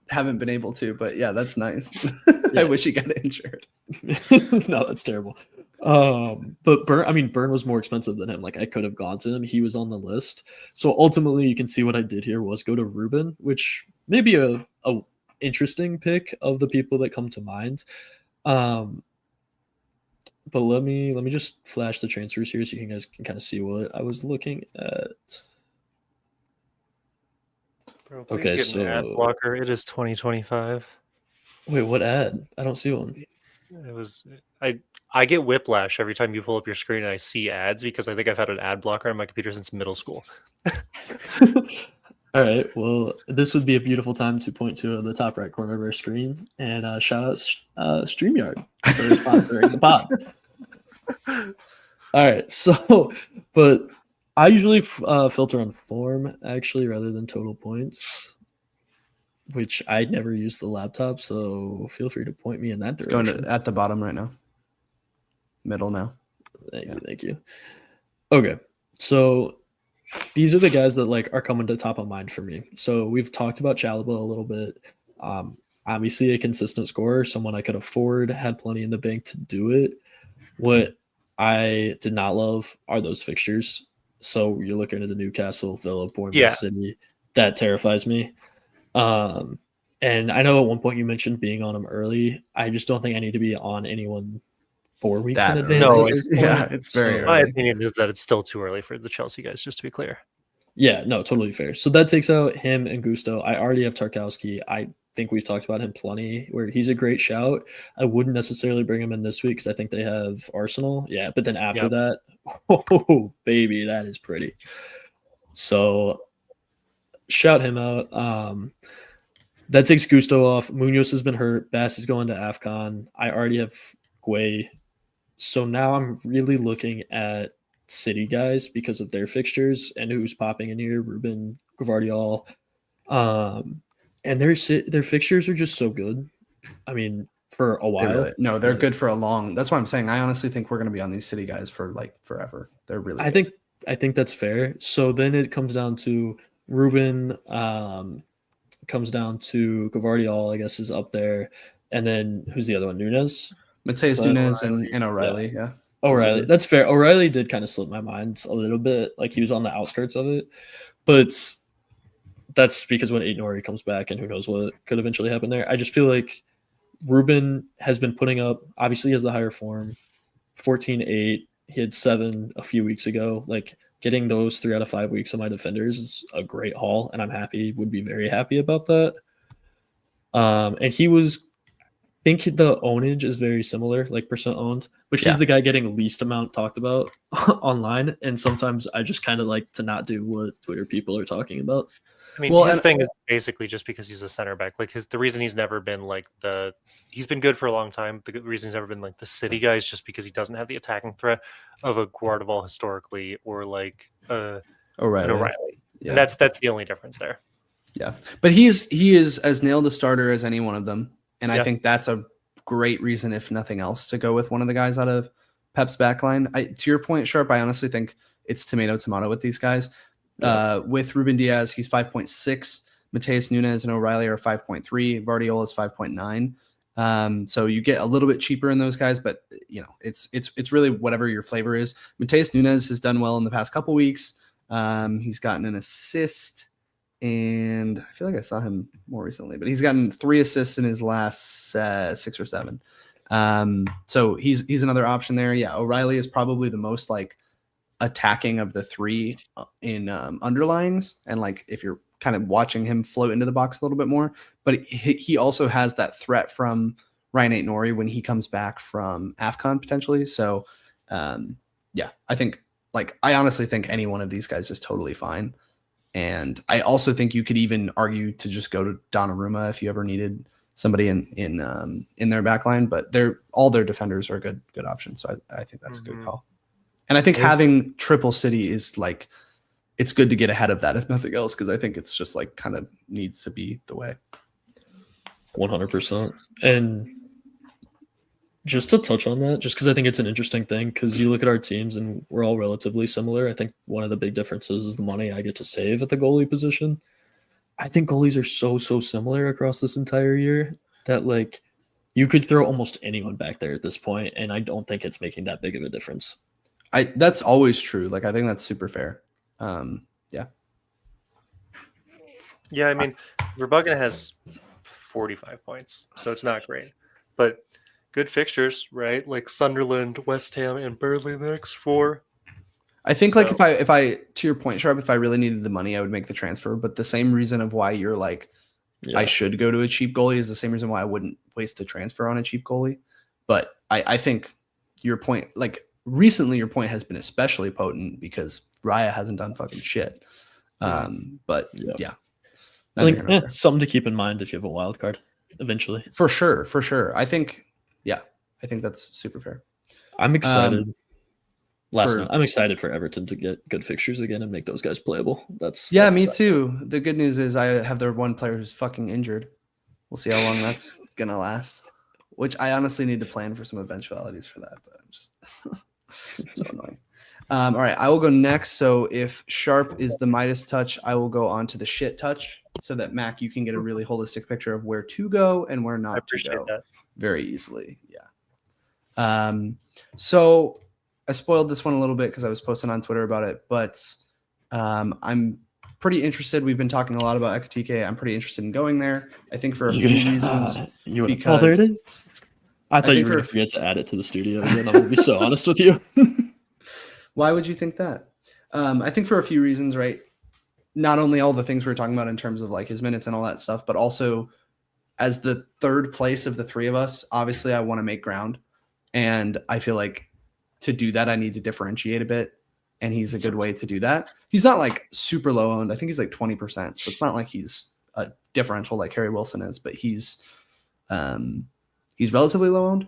haven't been able to, but yeah, that's nice. Yeah. I wish he got injured. No, that's terrible. But Burn was more expensive than him. Like, I could have gone to him. He was on the list. So ultimately, you can see what I did here was go to Ruben, which may be a interesting pick of the people that come to mind. But let me just flash the transfers here so you guys can kind of see what I was looking at. Bro, Okay, please get an ad so- blocker. It is 2025. Wait, what ad? I don't see one. It was I get whiplash every time you pull up your screen and I see ads because I think I've had an ad blocker on my computer since middle school. All right. Well, this would be a beautiful time to point to the top right corner of our screen and shout out StreamYard for sponsoring the pod. All right. So, but I usually filter on form actually rather than total points, which I never use the laptop. So feel free to point me in that It's going direction. at the bottom right now. Middle now. Thank you. Okay. So these are the guys that like are coming to top of mind for me. So we've talked about Chalaba a little bit. Obviously a consistent scorer, someone I could afford, had plenty in the bank to do it. What I did not love are those fixtures. So you're looking at the Newcastle, Villa, Bournemouth, City. That terrifies me. And I know at one point you mentioned being on them early. I just don't think I need to be on anyone 4 weeks in advance. No, at this point. yeah, it's very So- My early. opinion is that it's still too early for the Chelsea guys, just to be clear. Yeah, no, totally fair. So that takes out him and Gusto. I already have Tarkowski. I think we've talked about him plenty, where he's a great shout. I wouldn't necessarily bring him in this week because I think they have Arsenal. Yeah, but then after that, oh, baby, that is pretty. So shout him out. That takes Gusto off. Munoz has been hurt. Bass is going to AFCON. I already have Guay. So now I'm really looking at City guys because of their fixtures and who's popping in here. Ruben, Gvardiol. And their fixtures are just so good. I mean, for a while. They're good for a long. That's why I'm saying I honestly think we're going to be on these City guys for like forever. They're really. I think that's fair. So then it comes down to Ruben. Comes down to Gvardiol, I guess, is up there, and then who's the other one? Nunez. Mateus Nunez and O'Reilly. Yeah. O'Reilly. That's fair. O'Reilly did kind of slip my mind a little bit. Like he was on the outskirts of it, but that's because when Aït-Nouri comes back and who knows what could eventually happen there. I just feel like Ruben has been putting up, obviously he has the higher form, 14-8. He had 7 a few weeks ago. Like getting those 3 out of 5 weeks of my defenders is a great haul. And would be very happy about that. And he was, I think the ownage is very similar, like percent owned, but he's the guy getting least amount talked about online. And sometimes I just kind of like to not do what Twitter people are talking about. I mean, his thing is basically just because he's a center back. Like the reason he's never been like he's been good for a long time. The reason he's never been like the City guy is just because he doesn't have the attacking threat of a Guardiola historically or like O'Reilly. Yeah. And that's the only difference there. Yeah, but he is as nailed a starter as any one of them, and I think that's a great reason, if nothing else, to go with one of the guys out of Pep's backline. To your point, Sharpe, I honestly think it's tomato with these guys. With Ruben Diaz, he's 5.6. Mateus Nunes and O'Reilly are 5.3. Vardiol is 5.9. So you get a little bit cheaper in those guys, but it's really whatever your flavor is. Mateus Nunes has done well in the past couple weeks. He's gotten an assist, and I feel like I saw him more recently, but he's gotten 3 assists in his last 6 or 7. So he's another option there. Yeah, O'Reilly is probably the most like attacking of the 3 in underlyings, and like if you're kind of watching him float into the box a little bit more, but he also has that threat from Ryan Ait-Nouri when he comes back from AFCON potentially. So yeah, I honestly think any one of these guys is totally fine. And I also think you could even argue to just go to Donnarumma if you ever needed somebody in their back line, but all their defenders are good options. So I think that's a good call. And I think having triple city is like, it's good to get ahead of that if nothing else, because I think it's just like kind of needs to be the way. 100%. And just to touch on that, just because I think it's an interesting thing, because you look at our teams and we're all relatively similar. I think one of the big differences is the money I get to save at the goalie position. I think goalies are so similar across this entire year that like you could throw almost anyone back there at this point, and I don't think it's making that big of a difference. That's always true. Like I think that's super fair. Yeah, I mean, Verbucken has 45 points, so it's not great, but good fixtures, right? Like Sunderland, West Ham, and Burnley the next 4. I think like if I to your point, Sharpe, if I really needed the money, I would make the transfer. But the same reason of why you're like, I should go to a cheap goalie is the same reason why I wouldn't waste the transfer on a cheap goalie. But I think your point, like recently, your point has been especially potent because Raya hasn't done fucking shit. But yeah. I think something to keep in mind if you have a wild card eventually. For sure. I think that's super fair. I'm excited. I'm excited for Everton to get good fixtures again and make those guys playable. That's me exciting. too. The good news is I have their one player who's fucking injured. We'll see how long that's gonna last. Which I honestly need to plan for some eventualities for that, but I'm just so annoying. All right, I will go next. So if Sharpe is the Midas touch, I will go on to the shit touch so that Mac, you can get a really holistic picture of where to go and where not to go that very easily. Yeah. So I spoiled this one a little bit because I was posting on Twitter about it, but I'm pretty interested. We've been talking a lot about Ekitike. I'm pretty interested in going there. I think for a few reasons. Because there it is. I thought you were going to forget to add it to the studio again. I'm going to be so honest with you. Why would you think that? I think for a few reasons, right? Not only all the things we were talking about in terms of like his minutes and all that stuff, but also as the third place of the 3 of us, obviously I want to make ground. And I feel like to do that, I need to differentiate a bit. And he's a good way to do that. He's not like super low owned. I think he's like 20%. So it's not like he's a differential like Harry Wilson is, but he's relatively low owned.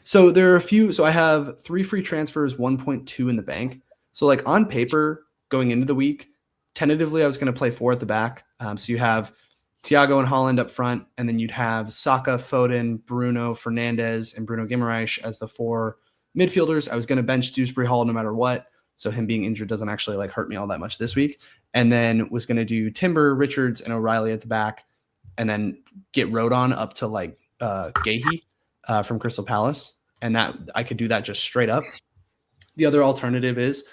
So there are a few. So I have 3 free transfers, 1.2 in the bank. So like on paper going into the week, tentatively I was going to play 4 at the back. So you have Thiago and Haaland up front, and then you'd have Saka, Foden, Bruno Fernandes, and Bruno Guimaraes as the 4 midfielders. I was going to bench Dewsbury Hall no matter what. So him being injured doesn't actually like hurt me all that much this week. And then was going to do Timber, Richards, and O'Reilly at the back, and then get Rodon up to like Gahey from Crystal Palace. And that I could do that just straight up. The other alternative is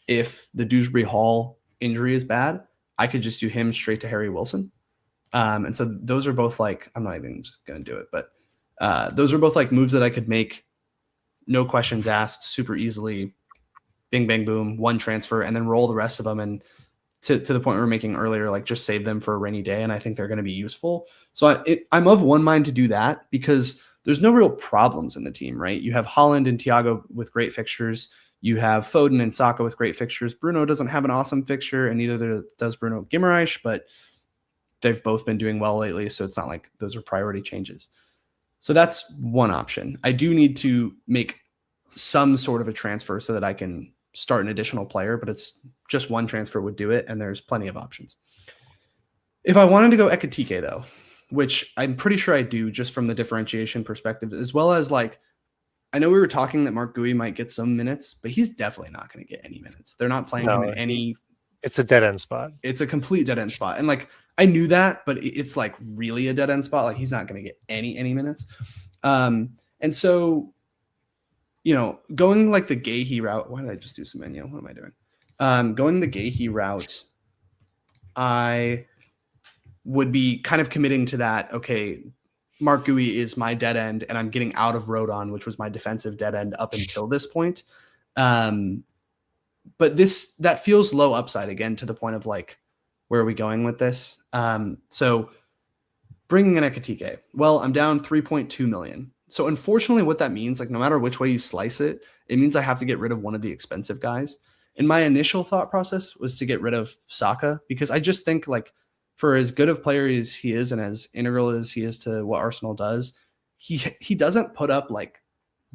if the Dewsbury Hall injury is bad, I could just do him straight to Harry Wilson. And so those are both like, I'm not even just going to do it, but those are both like moves that I could make. No questions asked, super easily. Bing, bang, boom, 1 transfer, and then roll the rest of them. And to the point we were making earlier, like just save them for a rainy day. And I think they're going to be useful. So I'm of one mind to do that because there's no real problems in the team, right? You have Haaland and Thiago with great fixtures. You have Foden and Saka with great fixtures. Bruno doesn't have an awesome fixture, and neither does Bruno Guimaraes, but they've both been doing well lately. So it's not like those are priority changes. So that's one option. I do need to make some sort of a transfer so that I can start an additional player, but it's just 1 transfer would do it, and there's plenty of options. If I wanted to go Ekitike, though, which I'm pretty sure I do just from the differentiation perspective, as well as like, I know we were talking that Mark Gui might get some minutes, but he's definitely not going to get any minutes. They're not playing him in any It's a dead end spot. It's a complete dead end spot. And like I knew that, but it's like really a dead end spot. Like he's not going to get any minutes. And so, you know, going like the Gahey route. Why did I just do Semenyo? What am I doing? Going the Gahey route, I would be kind of committing to that. Okay, Mark Gui is my dead end, and I'm getting out of Rodon, which was my defensive dead end up until this point. But that feels low upside again, to the point of like, where are we going with this? So bringing in Ekatike, well, I'm down 3.2 million. So unfortunately, what that means, like no matter which way you slice it, it means I have to get rid of one of the expensive guys. And my initial thought process was to get rid of Saka, because I just think like for as good of player as he is and as integral as he is to what Arsenal does, he doesn't put up like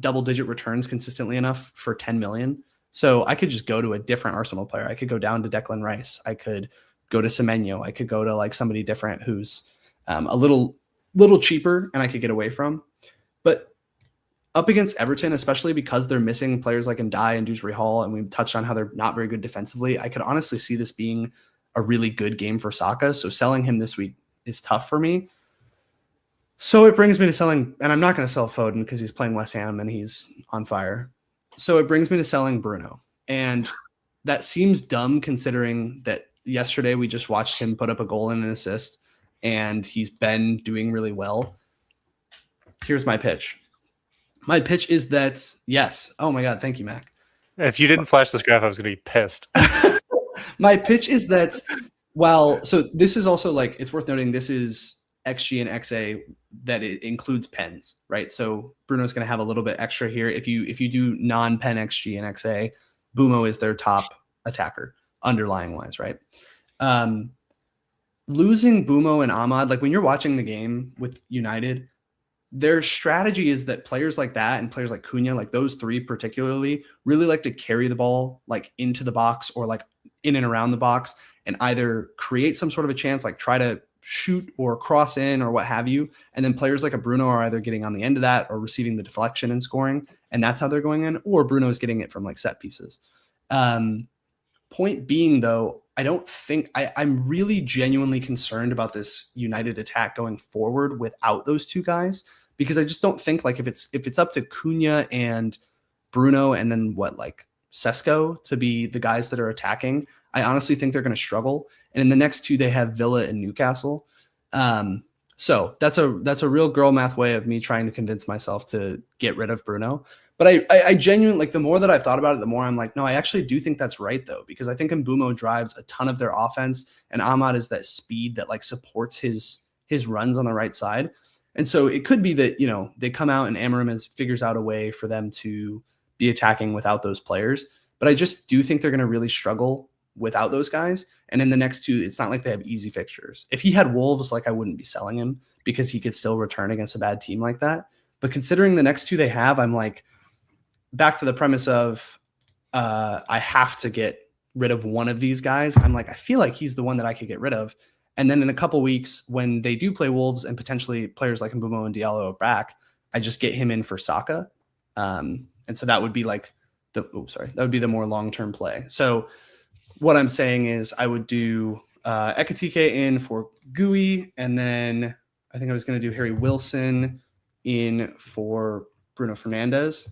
double-digit returns consistently enough for 10 million. So I could just go to a different Arsenal player. I could go down to Declan Rice. I could go to Semenyo. I could go to like somebody different who's a little cheaper and I could get away from. But up against Everton, especially because they're missing players like Ndai and Dewsbury Hall, and we touched on how they're not very good defensively, I could honestly see this being a really good game for Saka. So selling him this week is tough for me. So it brings me to selling, and I'm not going to sell Foden because he's playing West Ham and he's on fire. So it brings me to selling Bruno. And that seems dumb considering that yesterday we just watched him put up a goal and an assist, and he's been doing really well. Here's my pitch. My pitch is that, yes. Oh my God. Thank you, Mac. If you didn't flash this graph, I was going to be pissed. My pitch is that, so this is also like, it's worth noting, this is XG and XA that it includes pens, right? So Bruno's going to have a little bit extra here. If you do non-pen XG and XA, Bumo is their top attacker, underlying wise, right? Losing Bumo and Ahmad, like when you're watching the game with United, their strategy is that players like that and players like Cunha, like those three particularly, really like to carry the ball like into the box or like in and around the box and either create some sort of a chance, like try to shoot or cross in or what have you. And then players like a Bruno are either getting on the end of that or receiving the deflection and scoring. And that's how they're going in, or Bruno is getting it from like set pieces. Point being though, I don't think I'm really genuinely concerned about this United attack going forward without those two guys, because I just don't think like if it's up to Cunha and Bruno and then what, like Sesko to be the guys that are attacking, I honestly think they're going to struggle. And in the next two, they have Villa and Newcastle. So that's a real girl math way of me trying to convince myself to get rid of Bruno. But I genuinely, like, the more that I've thought about it, the more I'm like, no, I actually do think that's right though, because I think Mbumo drives a ton of their offense, and Ahmad is that speed that like supports his runs on the right side. And so it could be that, you know, they come out and Amorim figures out a way for them to be attacking without those players. But I just do think they're going to really struggle without those guys. And in the next two, it's not like they have easy fixtures. If he had Wolves, like, I wouldn't be selling him because he could still return against a bad team like that. But considering the next two they have, I'm like, back to the premise of I have to get rid of one of these guys. I'm like, I feel like he's the one that I could get rid of. And then in a couple weeks, when they do play Wolves and potentially players like Mbumo and Diallo are back, I just get him in for Saka. And so that would be like that would be the more long-term play. So what I'm saying is I would do Ekatike in for Gui, and then I think I was going to do Harry Wilson in for Bruno Fernandes.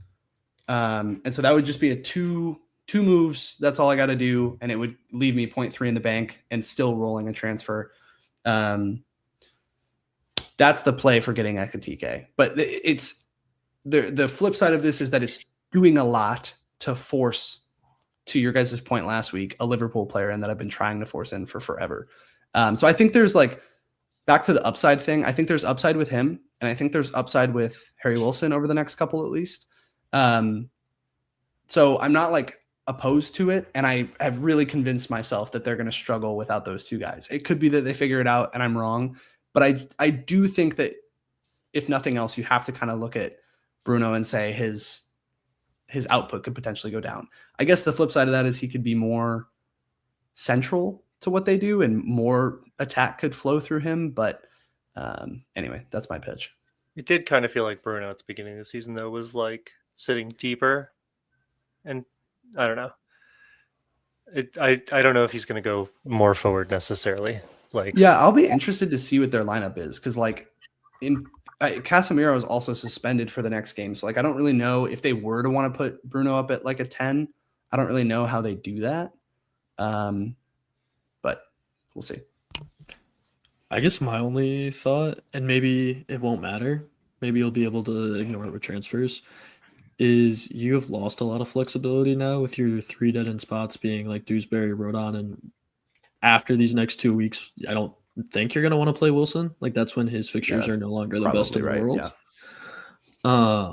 And so that would just be a two moves. That's all I got to do. And it would leave me 0.3 in the bank and still rolling a transfer. That's the play for getting Ekatike. But it's the flip side of this is that it's doing a lot to force, to your guys' point last week, a Liverpool player in that I've been trying to force in for forever. So I think there's like, back to the upside thing, I think there's upside with him. And I think there's upside with Harry Wilson over the next couple at least. So I'm not like opposed to it. And I have really convinced myself that they're going to struggle without those two guys. It could be that they figure it out and I'm wrong, but I do think that if nothing else, you have to kind of look at Bruno and say his output could potentially go down. I guess the flip side of that is he could be more central to what they do and more attack could flow through him. But anyway, that's my pitch. It did kind of feel like Bruno at the beginning of the season, though, was like sitting deeper. And I don't know. I don't know if he's going to go more forward necessarily. Like, Yeah, I'll be interested to see what their lineup is because, like, Casemiro is also suspended for the next game, so like I don't really know if they were to want to put Bruno up at like a 10. I don't really know how they do that, but we'll see. I guess my only thought, and maybe it won't matter, maybe you'll be able to ignore it with transfers, is you have lost a lot of flexibility now with your 3 dead end spots being like Dewsbury, Rodon, and after these next 2 weeks, I don't think you're going to want to play Willllllsonnn. Like that's when his fixtures are no longer the best in the world. Yeah.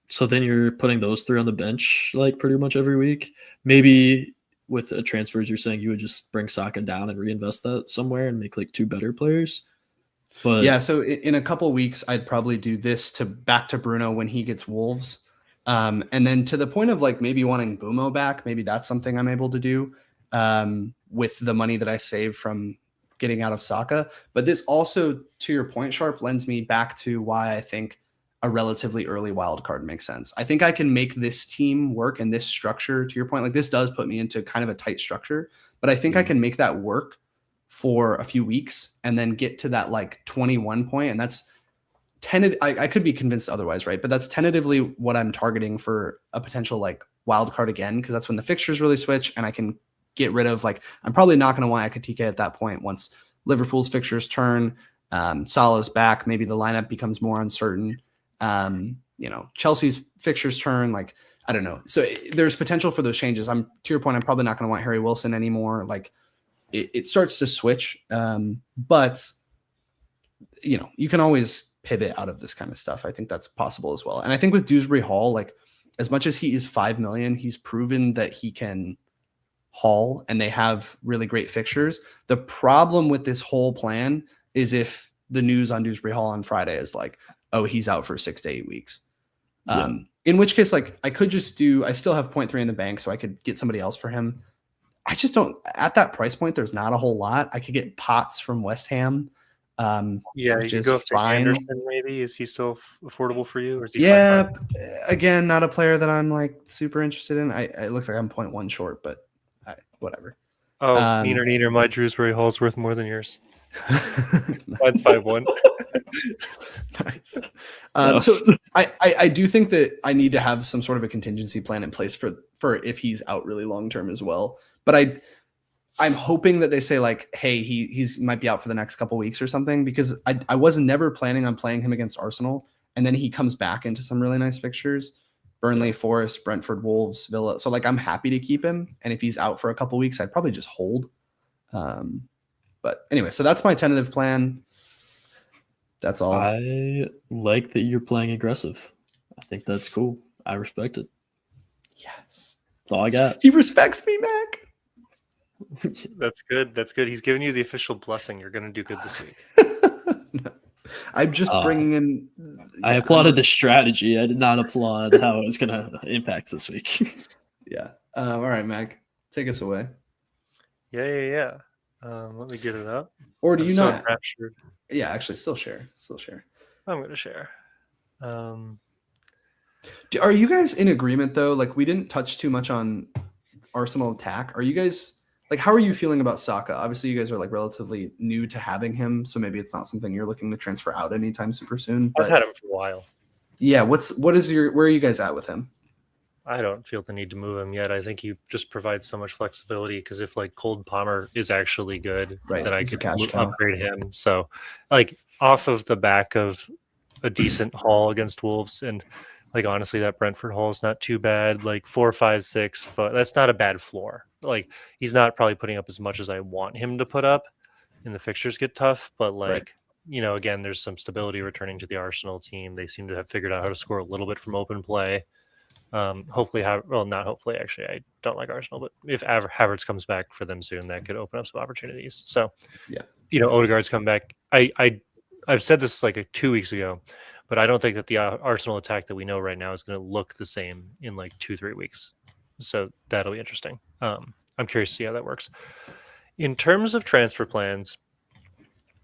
So then you're putting those 3 on the bench like pretty much every week. Maybe with the transfers, you're saying you would just bring Saka down and reinvest that somewhere and make like 2 better players. But yeah, so in a couple weeks, I'd probably do this back to Bruno when he gets Wolves. And then to the point of like maybe wanting Bumo back, maybe that's something I'm able to do with the money that I save from getting out of Saka. But this also, to your point, Sharpe, lends me back to why I think a relatively early wild card makes sense. I think I can make this team work and this structure, to your point, like this does put me into kind of a tight structure, but I think I can make that work for a few weeks and then get to that like 21 point. And that's tentative. I could be convinced otherwise, right? But that's tentatively what I'm targeting for a potential like wild card again, because that's when the fixtures really switch and I can get rid of like, I'm probably not going to want Ekitike at that point once Liverpool's fixtures turn, Salah's back, maybe the lineup becomes more uncertain. Chelsea's fixtures turn, like, I don't know. So there's potential for those changes. To your point, I'm probably not going to want Harry Wilson anymore. Like it starts to switch. But you can always pivot out of this kind of stuff. I think that's possible as well. And I think with Dewsbury Hall, like as much as he is 5 million, he's proven that he can haul and they have really great fixtures. The problem with this whole plan is if the news on Dewsbury Hall on Friday is like, oh, he's out for 6 to 8 weeks. In which case, like I could just I still have 0.3 in the bank, so I could get somebody else for him. I just don't, at that price point, there's not a whole lot. I could get Potts from West Ham. which is go for fine. Anderson, maybe. Is he still affordable for you? Or is he again, not a player that I'm like super interested in. It looks like I'm 0.1 short, but whatever. Oh, neener, my Dewsbury Hall's worth more than yours. Mine's 5-1. Nice. So I do think that I need to have some sort of a contingency plan in place for if he's out really long term as well. But I'm hoping that they say like, hey, he might be out for the next couple weeks or something, because I was never planning on playing him against Arsenal, and then he comes back into some really nice fixtures: Burnley, Forest, Brentford, Wolves, Villa. So like I'm happy to keep him, and if he's out for a couple weeks, I'd probably just hold. But anyway, so that's my tentative plan. That's all. I like that you're playing aggressive. I think that's cool. I respect it. Yes. That's all I got. He respects me, Mac. That's good. That's good. He's giving you the official blessing. You're going to do good this week. No. I'm just bringing in. I applauded the strategy. I did not applaud how it was going to impact this week. Yeah. All right, Mac. Take us away. Yeah. Let me get it up. Or do you not? Captured. Yeah, actually, still share. I'm going to share. Are you guys in agreement though? Like we didn't touch too much on Arsenal attack. Are you guys like, how are you feeling about Saka? Obviously, you guys are like relatively new to having him, so maybe it's not something you're looking to transfer out anytime super soon. But I've had him for a while. Yeah, where are you guys at with him? I don't feel the need to move him yet. I think he just provides so much flexibility, because if like Cold Palmer is actually good, then I could upgrade him. So like off of the back of a decent haul against Wolves, and like honestly, that Brentford haul is not too bad. Like 4, 5, 6 foot. That's not a bad floor. Like he's not probably putting up as much as I want him to put up, and the fixtures get tough. But like again, there's some stability returning to the Arsenal team. They seem to have figured out how to score a little bit from open play. Hopefully, not hopefully, actually, I don't like Arsenal, but if Havertz comes back for them soon, that could open up some opportunities. So, Odegaard's come back. I've said this like 2 weeks ago, but I don't think that the Arsenal attack that we know right now is going to look the same in like 2-3 weeks. So that'll be interesting. I'm curious to see how that works. In terms of transfer plans,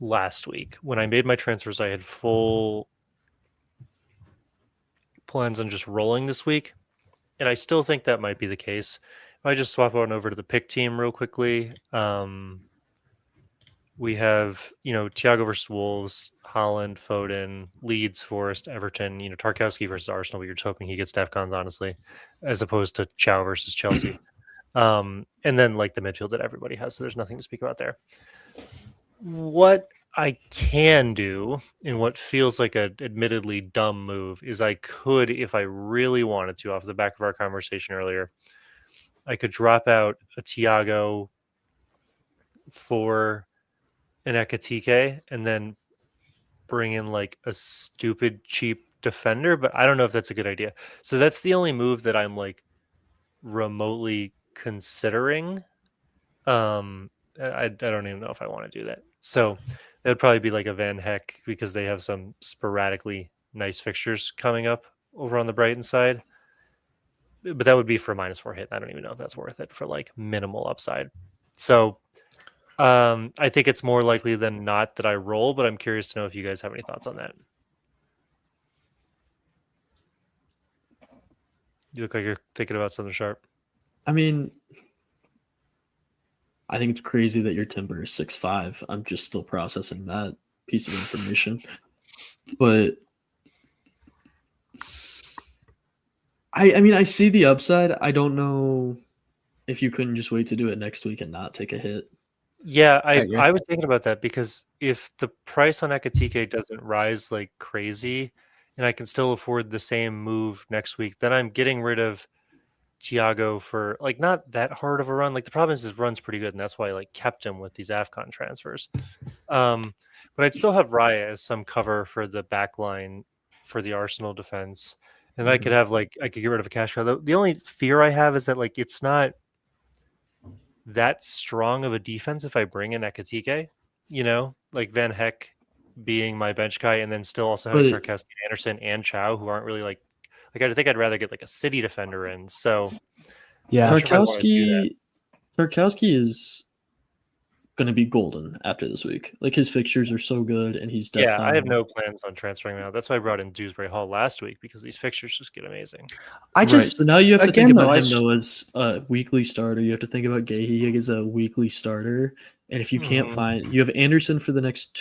last week when I made my transfers, I had full plans on just rolling this week. And I still think that might be the case, I just swap on over to the pick team real quickly. We have, Thiago versus Wolves, Holland, Foden, Leeds, Forest, Everton, Tarkowski versus Arsenal. But you're just hoping he gets DEFCONs, honestly, as opposed to Chow versus Chelsea. And then like the midfield that everybody has. So there's nothing to speak about there. What I can do in what feels like a admittedly dumb move is I could, if I really wanted to, off the back of our conversation earlier, I could drop out a Thiago for an Ekatike and then bring in like a stupid cheap defender, but I don't know if that's a good idea. So that's the only move that I'm like remotely considering. I don't even know if I want to do that. So that would probably be like a Van Heck because they have some sporadically nice fixtures coming up over on the Brighton side. But that would be for a -4 hit. I don't even know if that's worth it for like minimal upside. So I think it's more likely than not that I roll, but I'm curious to know if you guys have any thoughts on that. You look like you're thinking about something sharp. I mean, I think it's crazy that your timber is 6'5". I'm just still processing that piece of information. But I mean, I see the upside. I don't know if you couldn't just wait to do it next week and not take a hit. Yeah, I agree. I was thinking about that because if the price on Ekatike doesn't rise like crazy and I can still afford the same move next week, then I'm getting rid of Thiago for like not that hard of a run. Like the problem is his run's pretty good, and that's why I like kept him with these AFCON transfers. But I'd still have Raya as some cover for the back line for the Arsenal defense. And I could have I could get rid of a cash cow. The only fear I have is that like it's not that strong of a defense if I bring in Ekatike, like Van Heck being my bench guy and then still also having But Tarkowski, Anderson, and Chow, who aren't really like I think I'd rather get like a city defender in. So Yeah. I'm not sure if I want to do that. Tarkowski is going to be golden after this week. Like his fixtures are so good, and he's Yeah, I have DEFCON. no plans on transferring him out. That's why I brought in Dewsbury Hall last week because these fixtures just get amazing. I just So now you have to again, think though, about I him sh- though as a weekly starter. You have to think about Gahey as a weekly starter. And if you can't Mhm. find, you have Anderson for the next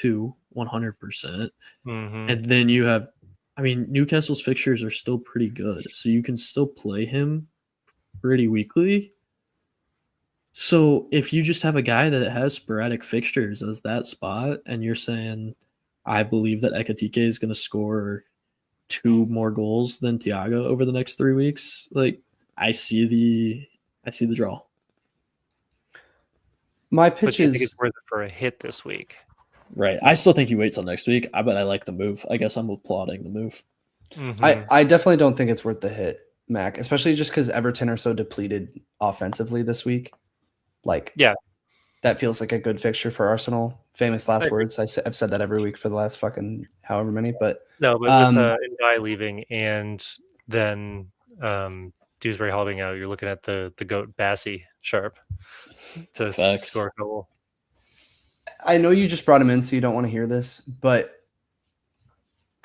100%. Mhm. And then you have, I mean, Newcastle's fixtures are still pretty good. So you can still play him pretty weekly. So if you just have a guy that has sporadic fixtures as that spot, and you're saying, I believe that Ekatike is going to score 2 more goals than Thiago over the next 3 weeks, like I see the draw. my But pitch do you think is it's worth it for a hit this week? Right. I still think you wait till next week. But I like the move. I guess I'm applauding the move. Mhm. I definitely don't think it's worth the hit, Mac, especially just because Everton are so depleted offensively this week. Like, Yeah. that feels like a good fixture for Arsenal. Famous last agree. words. I've said that every week for the last fucking however many. But No, but with Ndiaye leaving and then Dewsbury Hall being out, you're looking at the goat Bassey Sharpe to Facts. score a goal. I know you just brought him in, so you don't want to hear this, but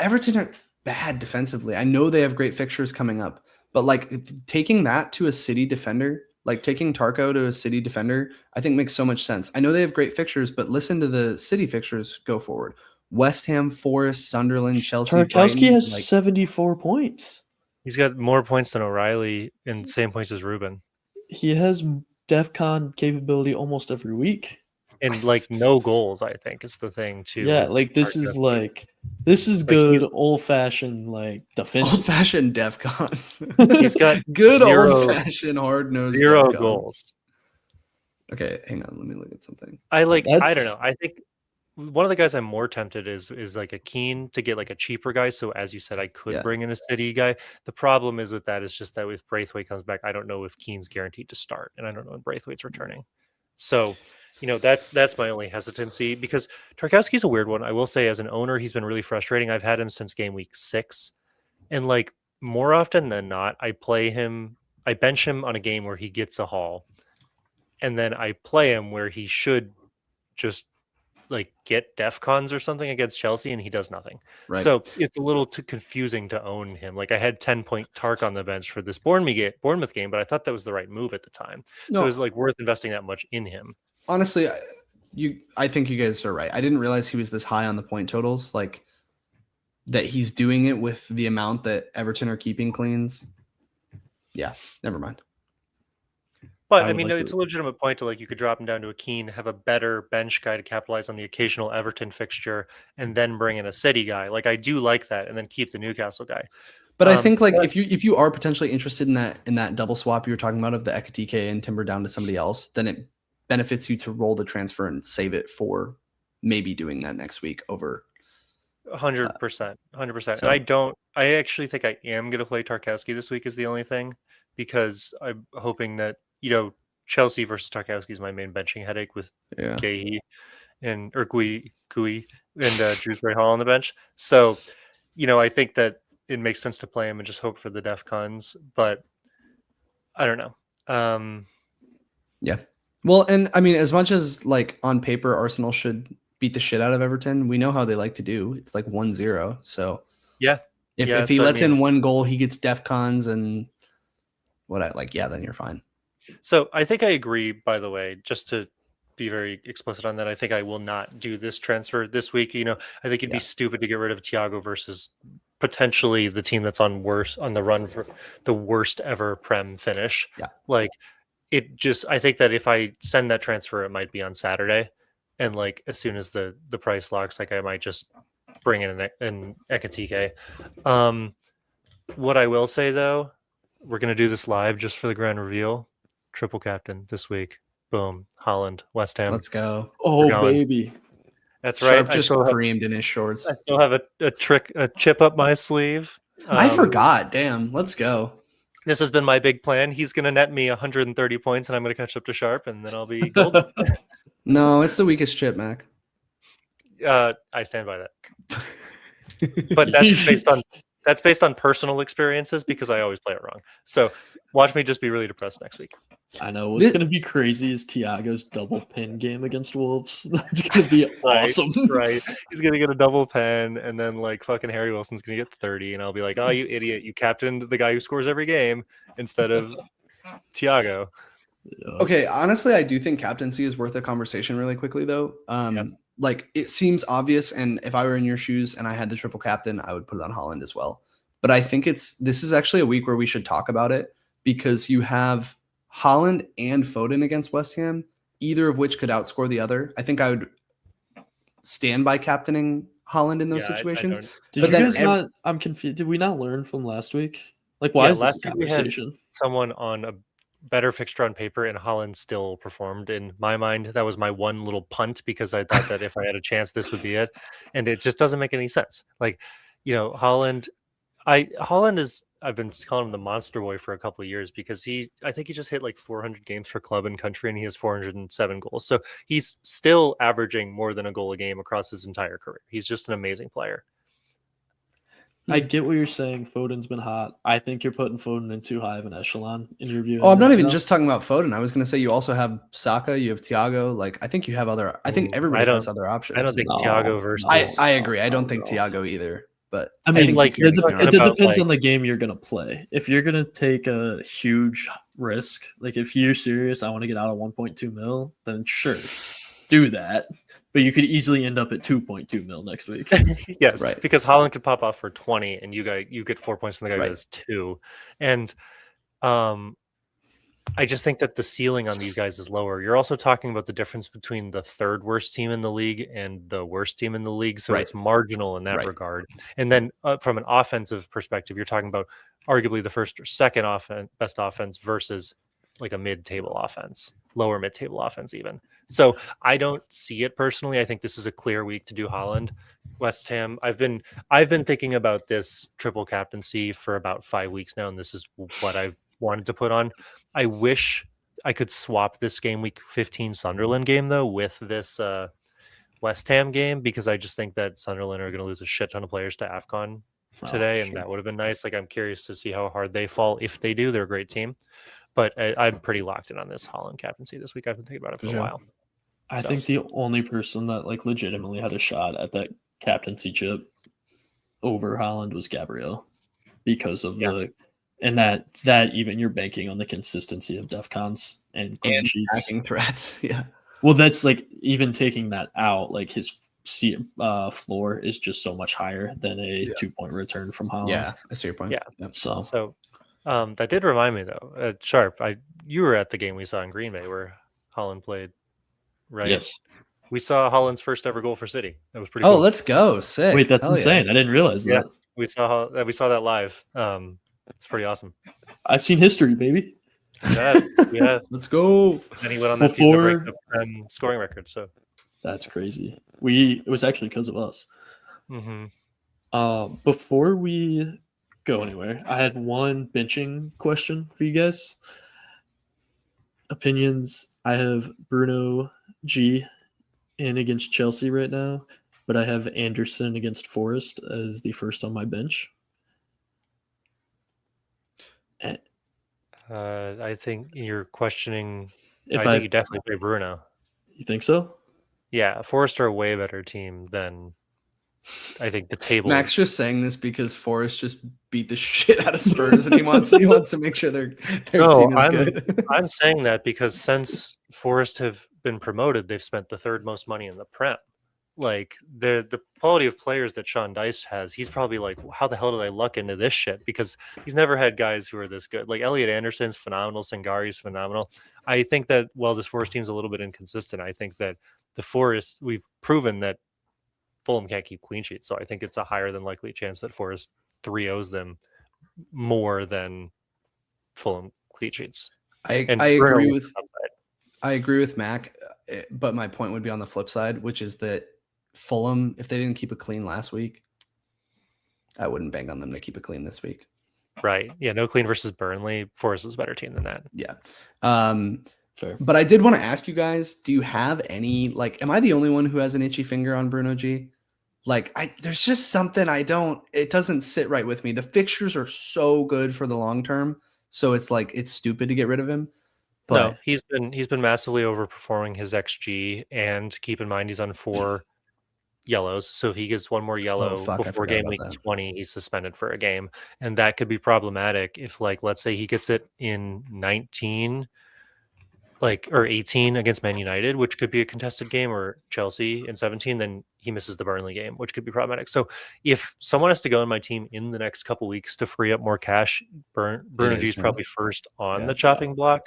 Everton are bad defensively. I know they have great fixtures coming up, but like taking that to a City defender, like taking Tarko to a City defender, I think makes so much sense. I know they have great fixtures, but listen to the City fixtures go forward. West Ham, Forest, Sunderland, Chelsea, Tarkowski Brighton, has like 74 points. He's got more points than O'Reilly and same points as Ruben. He has DEFCON capability almost every week. And like no goals, I think is the thing too. Yeah, with like this is Tarkowski. good old fashioned like defensive. old fashioned defcons. He's got good zero- old fashioned hard nosed zero defcons. goals. Okay, hang on. Let me look at something. I don't That's- know. I think one of the guys I'm more tempted is like a Keane to get like a cheaper guy. So as you said, I could Yeah. bring in a City guy. The problem is with that is just that if Braithwaite comes back, I don't know if Keane's guaranteed to start, and I don't know when Braithwaite's returning. So, that's my only hesitancy because Tarkowski's a weird one. I will say, as an owner, he's been really frustrating. I've had him since game week 6, and like more often than not, I bench him on a game where he gets a haul, and then I play him where he should just like get DEFCONs or something against Chelsea, and he does nothing. Right. So it's a little too confusing to own him. Like I had 10-point Tark on the bench for this Bournemouth game, but I thought that was the right move at the time. So No. it's like worth investing that much in him. Honestly, I think you guys are right. I didn't realize he was this high on the point totals. Like that he's doing it with the amount that Everton are keeping cleans. Yeah, never mind. But I mean, it's a legitimate point to like you could drop him down to a Keane, have a better bench guy to capitalize on the occasional Everton fixture, and then bring in a City guy. Like I do like that, and then keep the Newcastle guy. But I think like if you are potentially interested in that double swap you were talking about of the Ekatike and Timber down to somebody else, then it benefits you to roll the transfer and save it for maybe doing that next week over 100%. And I actually think I am going to play Tarkowski this week is the only thing, because I'm hoping that, Chelsea versus Tarkowski is my main benching headache with Gui and Drewsbury Hall on the bench. So, I think that it makes sense to play him and just hope for the DEFCONs, but I don't know. Yeah. Well, and I mean, as much as like on paper, Arsenal should beat the shit out of Everton, we know how they like to do. It's like 1-0. So yeah, if he lets in one goal, he gets DEFCONs and then you're fine. So I think I agree, by the way, just to be very explicit on that. I think I will not do this transfer this week. I think it'd be stupid to get rid of Thiago versus potentially the team that's on the run for the worst ever Prem finish. Yeah. Like I think that if I send that transfer, it might be on Saturday. And like, as soon as the price locks, like I might just bring in an Ekatike. What I will say though, we're going to do this live just for the grand reveal. Triple captain this week. Boom. Holland, West Ham. Let's go. Oh, baby. That's right. Sharpe just creamed in his shorts. I still have a chip up my sleeve. I forgot. Damn. Let's go. This has been my big plan. He's going to net me 130 points, and I'm going to catch up to Sharpe, and then I'll be golden. No, it's the weakest chip, Mac. I stand by that. But that's based on personal experiences, because I always play it wrong. So watch me just be really depressed next week. I know. What's going to be crazy is Thiago's double pin game against Wolves. That's going to be awesome. Right. He's going to get a double pen, and then like fucking Harry Wilson's going to get 30, and I'll be like, oh, you idiot. You captained the guy who scores every game instead of Thiago. Yeah. Okay, honestly, I do think captaincy is worth a conversation really quickly, though. Like, it seems obvious, and if I were in your shoes and I had the triple captain, I would put it on Holland as well. But I think this is actually a week where we should talk about it, because you have Holland and Foden against West Ham, either of which could outscore the other. I think I would stand by captaining Holland in those situations. I'm confused. Did we not learn from last week? Like, why is this a conversation? Someone on a better fixture on paper, and Holland still performed. In my mind, that was my one little punt, because I thought that if I had a chance, this would be it. And it just doesn't make any sense. Like, Holland is, I've been calling him the monster boy for a couple of years, because I think he just hit like 400 games for club and country, and he has 407 goals. So he's still averaging more than a goal a game across his entire career. He's just an amazing player. I get what you're saying. Foden's been hot. I think you're putting Foden in too high of an echelon in your view. Oh, I'm not even just talking about Foden. I was going to say you also have Saka, you have Thiago. Like, I think you have I think everybody has other options. I don't think Thiago versus. I agree. I don't think Thiago either. But I mean, like it depends on the game you're going to play. If you're going to take a huge risk, like if you're serious, I want to get out of 1.2 mil, then sure, do that. But you could easily end up at 2.2 mil next week. Yes, right. Because Holland could pop off for 20, and you get 4 points from the guy who does 2. And I just think that the ceiling on these guys is lower. You're also talking about the difference between the third worst team in the league and the worst team in the league. So it's marginal in that regard. And then from an offensive perspective, you're talking about arguably the first or second best offense versus like a mid-table offense, lower mid-table offense even. So I don't see it personally. I think this is a clear week to do Holland. West Ham. I've been thinking about this triple captaincy for about 5 weeks now, and this is what I've wanted to put on. I wish I could swap this game week 15 Sunderland game though with this West Ham game, because I just think that Sunderland are going to lose a shit ton of players to AFCON today, and that would have been nice. Like, I'm curious to see how hard they fall. If they do, they're a great team. But I'm pretty locked in on this Holland captaincy this week. I've been thinking about it for a while. I So, think the only person that like legitimately had a shot at that captaincy chip over Holland was Gabriel because of Yeah. and that even you're banking on the consistency of DEFCONs and clean And sheets. attacking threats. Yeah. Well, that's like even taking that out, like his floor is just so much higher than a 2-point return from Holland. Yeah, I see your point. Yeah. Yep. So that did remind me though, Sharpe. You were at the game we saw in Green Bay where Holland played, right? yes. We saw Holland's first ever goal for City. That was pretty Oh, cool. let's go. Sick. Wait, that's Hell insane. yeah. I didn't realize Yeah. that. We saw that live. It's pretty awesome. I've seen history, baby. Yeah. Let's go. And he went on that season to break Before the scoring record. So that's crazy. It was actually because of us. mhm. Before we go anywhere, I had one benching question for you guys. Opinions. I have Bruno G in against Chelsea right now, but I have Anderson against Forest as the first on my bench. I think you're questioning. If I think you definitely play Bruno. You think so? Yeah, Forest are a way better team than I think the table. Max just saying this because Forrest just beat the shit out of Spurs, and he wants to make sure their scene is good. I'm saying that because since Forest have been promoted, they've spent the third most money in the Prem. Like the quality of players that Sean Dice has, he's probably like, how the hell did I luck into this shit? Because he's never had guys who are this good. Like Elliot Anderson's phenomenal, Sangari's phenomenal. I think that while this Forest team's a little bit inconsistent, I think that the Forest, we've proven that Fulham can't keep clean sheets. So I think it's a higher than likely chance that Forest 3-0s them more than Fulham clean sheets. I agree with Mac, but my point would be on the flip side, which is that Fulham, if they didn't keep it clean last week, I wouldn't bang on them to keep it clean this week. Right. Yeah. No clean versus Burnley. Forest is a better team than that. Yeah. Fair. But I did want to ask you guys, do you have any, like, am I the only one who has an itchy finger on Bruno G? Like, there's just something it doesn't sit right with me. The fixtures are so good for the long term. So it's like, it's stupid to get rid of him. But no, he's been massively overperforming his XG, and keep in mind he's on 4 yellows. So if he gets one more yellow before game week 20, he's suspended for a game, and that could be problematic if, like, let's say he gets it in 19, or 18 against Man United, which could be a contested game, or Chelsea in 17, then he misses the Burnley game, which could be problematic. So if someone has to go in my team in the next couple weeks to free up more cash, Bruno G is probably first on the chopping block.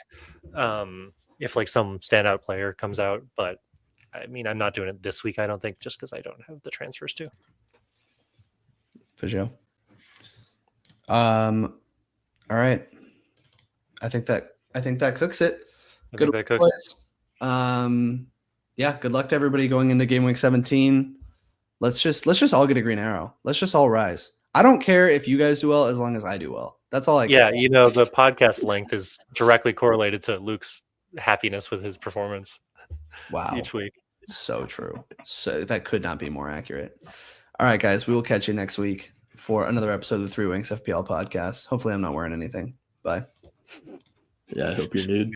If like some standout player comes out, but I mean, I'm not doing it this week, I don't think, just because I don't have the transfers to. For sure. All right. I think that cooks it. Good luck to everybody going into game week 17. Let's just all get a green arrow. Let's just all rise. I don't care if you guys do well as long as I do well. That's all I care. Yeah, the podcast length is directly correlated to Luke's happiness with his performance. Wow. Each week. So true. So that could not be more accurate. All right, guys, we will catch you next week for another episode of the 3 Wanks FPL podcast. Hopefully I'm not wearing anything. Bye. Yeah, I hope you're nude.